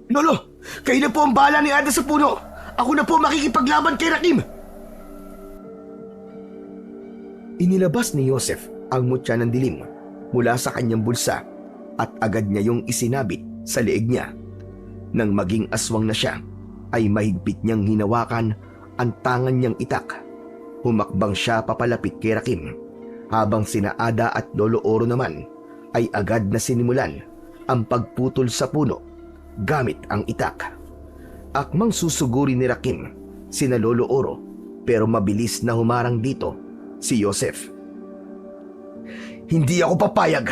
Lolo, kayo na po ang bahala ni Ada sa puno. Ako na po makikipaglaban kay Rakim. Inilabas ni Joseph ang mutya ng dilim mula sa kanyang bulsa at agad niya yung isinabit sa leeg niya. Nang maging aswang na siya, ay mahigpit niyang hinawakan ang tangan niyang itak. Humakbang siya papalapit kay Rakim, habang sina Ada at Lolo Oro naman ay agad na sinimulan ang pagputol sa puno gamit ang itak. Akmang susuguri ni Rakim sina Lolo Oro, pero mabilis na humarang dito si Joseph. Hindi ako papayag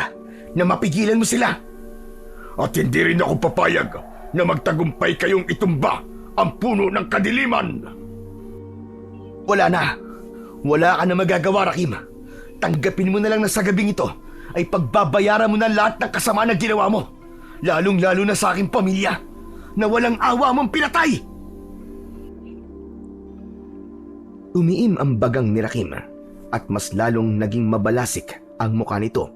na mapigilan mo sila. At hindi rin ako papayag na magtagumpay kayong itumba ang puno ng kadiliman. Wala na. Wala ka na magagawa, Rakim. Tanggapin mo na lang na sa gabing ito ay pagbabayaran mo na lahat ng kasama na ginawa mo. Lalong-lalo na sa aking pamilya na walang awa mong pinatay. Umiim ang bagang ni Rakim at mas lalong naging mabalasik ang mukha nito.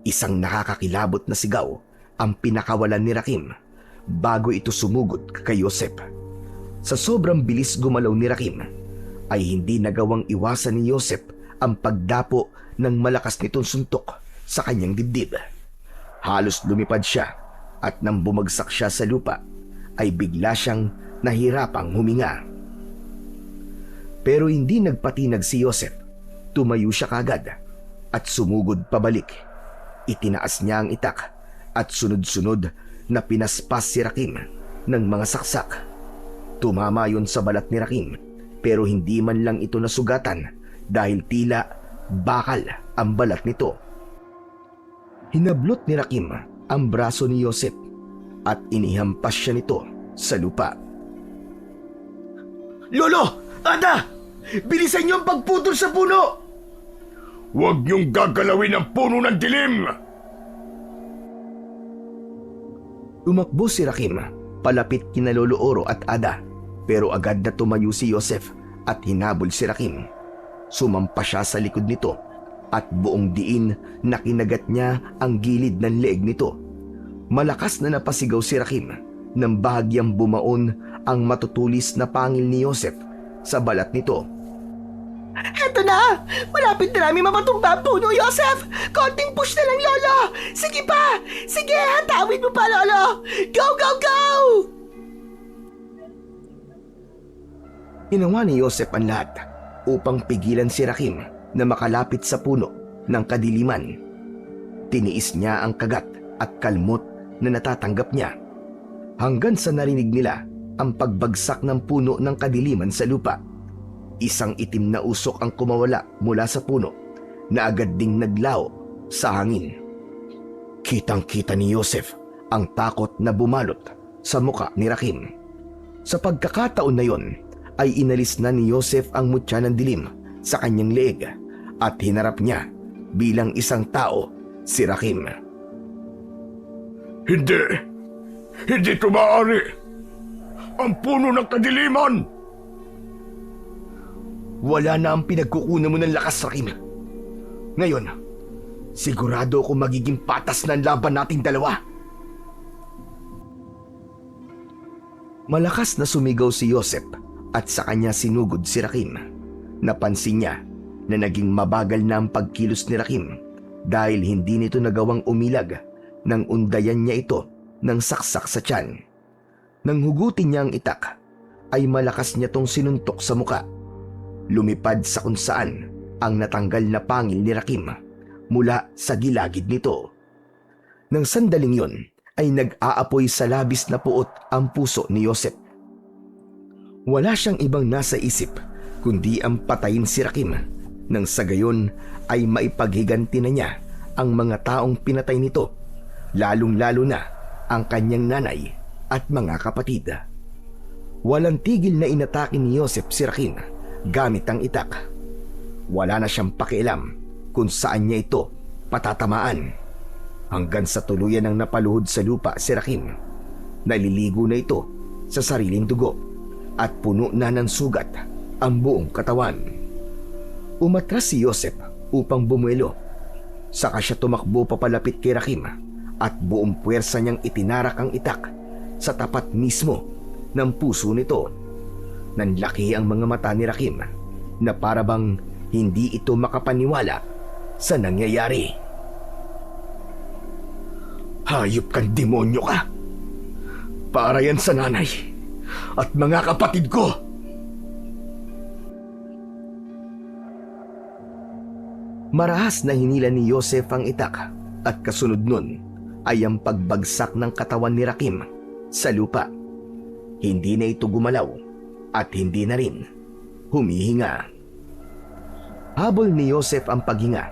Isang nakakakilabot na sigaw ang pinakawalan ni Rakim bago ito sumugod kay Joseph. Sa sobrang bilis gumalaw ni Rakim, ay hindi nagawang iwasan ni Joseph ang pagdapo ng malakas nitong suntok sa kanyang dibdib. Halos lumipad siya at nang bumagsak siya sa lupa ay bigla siyang nahirapang huminga. Pero hindi nagpatinag si Joseph. Tumayo siya kagad at sumugod pabalik. Itinaas niya ang itak at sunod-sunod na pinaspas si Rakim ng mga saksak. Tumama yon sa balat ni Rakim pero hindi man lang ito nasugatan dahil tila bakal ang balat nito. Hinablot ni Rakim ang braso ni Joseph at inihampas siya nito sa lupa. Lolo! Ada! Bilisan niyo ang pagputol sa puno! Huwag niyong gagalawin ang puno ng dilim! Umakbo si Rakim palapit kina Lolo Oro at Ada pero agad na tumayo si Joseph at hinabol si Rakim. Sumampa siya sa likod nito at buong diin na kinagat niya ang gilid ng leeg nito. Malakas na napasigaw si Rakim nang bahagyang bumaon ang matutulis na pangil ni Joseph sa balat nito. Eto na! Malapit na namin mapatumba ang puno, Joseph! Konting push na lang, Lolo! Sige pa! Sige, hatawin mo pa, Lolo! Go, go, go! Ginawa ni Joseph ang lahat upang pigilan si Rakim na makalapit sa puno ng kadiliman. Tiniis niya ang kagat at kalmot na natatanggap niya hanggang sa narinig nila ang pagbagsak ng puno ng kadiliman sa lupa. Isang itim na usok ang kumawala mula sa puno na agad ding naglaho sa hangin. Kitang-kita ni Joseph ang takot na bumalot sa muka ni Rakim. Sa pagkakataon na yon, ay inalis na ni Joseph ang mutya ng dilim sa kanyang leeg at hinarap niya bilang isang tao si Rakim. Hindi! Hindi ito maaari! Ang puno ng kadiliman! Wala na ang pinagkukunan mo ng lakas, Rakim. Ngayon, sigurado ako magiging patas na ang laban nating dalawa. Malakas na sumigaw si Joseph at sa kanya sinugod si Rakim. Napansin niya na naging mabagal na ang pagkilos ni Rakim dahil hindi nito nagawang umilag nang undayan niya ito ng saksak sa tiyan. Nang hugutin niya ang itak, ay malakas niya tong sinuntok sa muka. Lumipad sa kung saan ang natanggal na pangil ni Rakim mula sa gilagid nito. Nang sandaling yon ay nag-aapoy sa labis na puot ang puso ni Joseph. Wala siyang ibang nasa isip kundi ang patayin si Rakim nang sa gayon ay maipaghiganti na niya ang mga taong pinatay nito, lalong-lalo na ang kanyang nanay at mga kapatid. Walang tigil na inatake ni Joseph si Rakim gamit ang itak. Wala na siyang pakialam kung saan niya ito patatamaan hanggang sa tuluyan ng napaluhod sa lupa si Rakim. Naliligo na ito sa sariling dugo at puno na ng sugat ang buong katawan. Umatras si Joseph upang bumuelo. Saka siya tumakbo papalapit kay Rakim at buong puwersa niyang itinarak ang itak sa tapat mismo ng puso nito. Nanlaki ang mga mata ni Rakim na parabang hindi ito makapaniwala sa nangyayari. Hayop kang demonyo ka! Para yan sa nanay at mga kapatid ko! Marahas na hinila ni Joseph ang itak at kasunod nun ay ang pagbagsak ng katawan ni Rakim sa lupa. Hindi na ito gumalaw at hindi na rin humihinga. Habol ni Joseph ang paghinga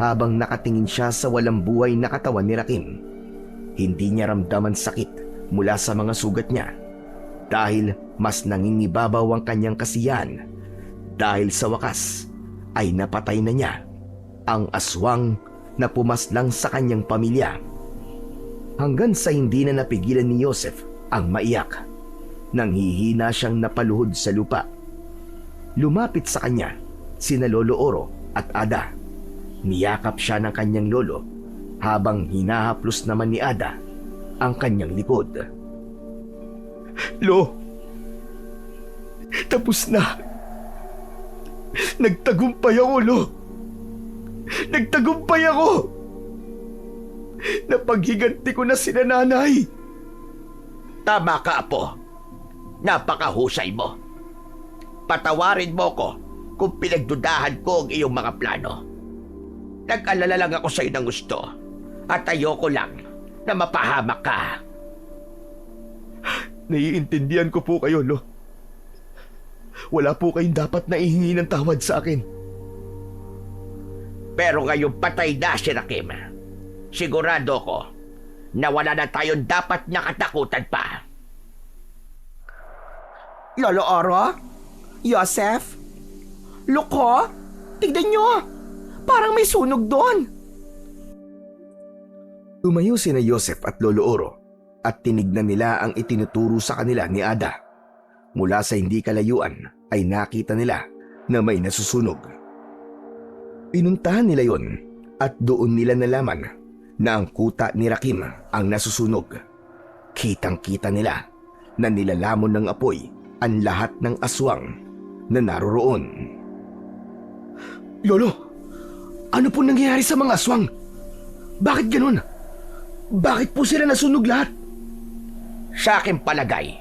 habang nakatingin siya sa walang buhay na katawan ni Rakim. Hindi niya ramdaman sakit mula sa mga sugat niya dahil mas nangingibabaw ang kanyang kasiyahan dahil sa wakas ay napatay na niya ang aswang na pumaslang sa kanyang pamilya. Hanggang sa hindi na napigilan ni Joseph ang maiyak. Nanghihina siyang napaluhod sa lupa. Lumapit sa kanya sina Lolo Oro at Ada. Niyakap siya ng kanyang lolo habang hinahaplos naman ni Ada ang kanyang likod. Lo, tapos na. Nagtagumpay ako, Lo. Nagtagumpay ako. Napaghiganti ko na sina nanay. Tama ka, Apo. Napakahusay mo. Patawarin mo ko kung pinagdudahan ko ang iyong mga plano. Nag-alala lang ako sa iyo ng gusto at ayoko lang na mapahamak ka. Naiintindihan ko po kayo, Lo. Wala po kayong dapat na ihingi ng tawad sa akin. Pero ngayong patay na si Rakim, sigurado ko na wala na tayong dapat nakatakutan pa. Lolo Oro? Joseph? Loko? Tignan nyo! Parang may sunog doon. Tumayo sina Joseph at Lolo Oro at tinignan nila ang itinuturo sa kanila ni Ada. Mula sa hindi kalayuan ay nakita nila na may nasusunog. Pinuntahan nila yon at doon nila nalaman na ang kuta ni Rakim ang nasusunog. Kitang-kita nila na nilalamon ng apoy ang lahat ng aswang na naroroon. Lolo, ano po nangyayari sa mga aswang? Bakit ganun? Bakit po sila nasunog lahat? Sa aking palagay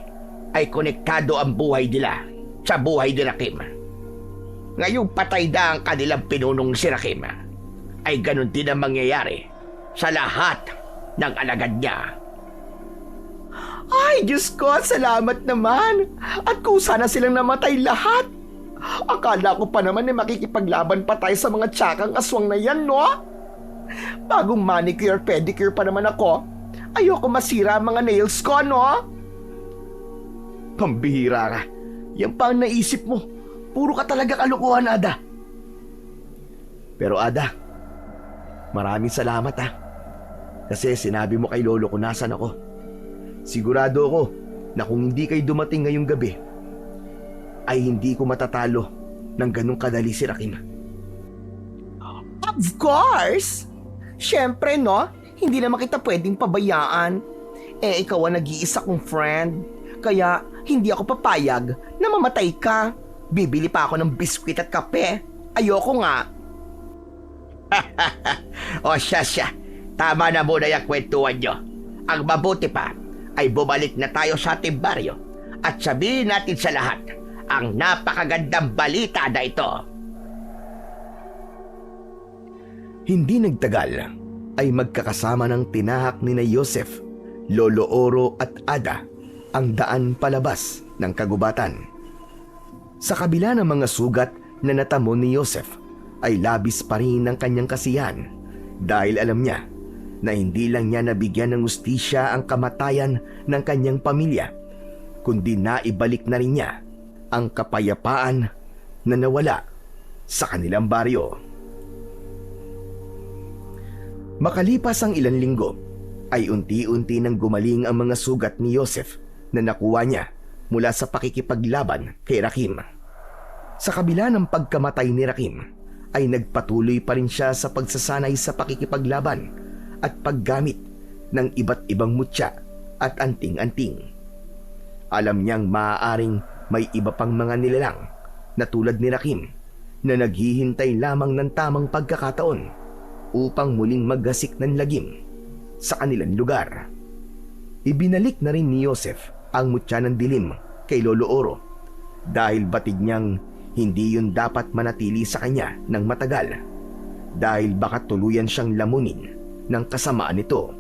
ay konektado ang buhay nila sa buhay ni Rakim. Ngayong patay na ang kanilang pinunong si Rakim, ay ganun din ang mangyayari sa lahat ng alagad niya. Ay, Diyos ko, salamat naman. At kung sana silang namatay lahat. Akala ko pa naman makikipaglaban pa tayo sa mga tsakang aswang na yan, no? Bagong manicure, pedicure pa naman ako. Ayoko masira ang mga nails ko, no? Pambihira ka. Yan pa ang naisip mo. Puro ka talaga kalokohan, Ada. Pero Ada, maraming salamat ha. Kasi sinabi mo kay Lolo ko nasan ako. Sigurado ako na kung hindi kayo dumating ngayong gabi, ay hindi ko matatalo ng ganong kadali si Rakim. Of course! Siyempre, no? Hindi naman kita pwedeng pabayaan. Eh, ikaw ang nag-iisa kong friend. Kaya, hindi ako papayag na mamatay ka. Bibili pa ako ng biskwit at kape. Ayoko nga. O siya. Tama na muna yung kwentuhan nyo. Ang mabuti pa ay bumalik na tayo sa ating baryo at sabihin natin sa lahat ang napakagandang balita na ito. Hindi nagtagal ay magkakasama ng tinahak ni na Joseph, Lolo Oro at Ada ang daan palabas ng kagubatan. Sa kabila ng mga sugat na natamo ni Joseph ay labis pa rin ang kanyang kasiyahan dahil alam niya na hindi lang niya nabigyan ng hustisya ang kamatayan ng kanyang pamilya, kundi naibalik na rin niya ang kapayapaan na nawala sa kanilang baryo. Makalipas ang ilang linggo, ay unti-unti nang gumaling ang mga sugat ni Joseph na nakuha niya mula sa pakikipaglaban kay Rakim. Sa kabila ng pagkamatay ni Rakim, ay nagpatuloy pa rin siya sa pagsasanay sa pakikipaglaban at paggamit ng iba't ibang mutya at anting-anting. Alam niyang maaaring may iba pang mga nilalang na tulad ni Rakim na naghihintay lamang ng tamang pagkakataon upang muling maggasik ng lagim sa kanilang lugar. Ibinalik na rin ni Joseph ang mutya ng dilim kay Lolo Oro dahil batid niyang hindi yun dapat manatili sa kanya ng matagal dahil baka tuluyan siyang lamunin ng kasamaan nito.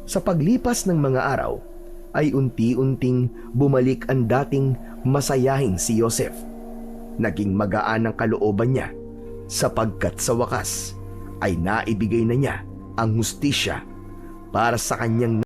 Sa paglipas ng mga araw ay unti-unting bumalik ang dating masayahing si Joseph. Naging magaan ang kalooban niya sapagkat sa wakas ay naibigay na niya ang hustisya para sa kanyang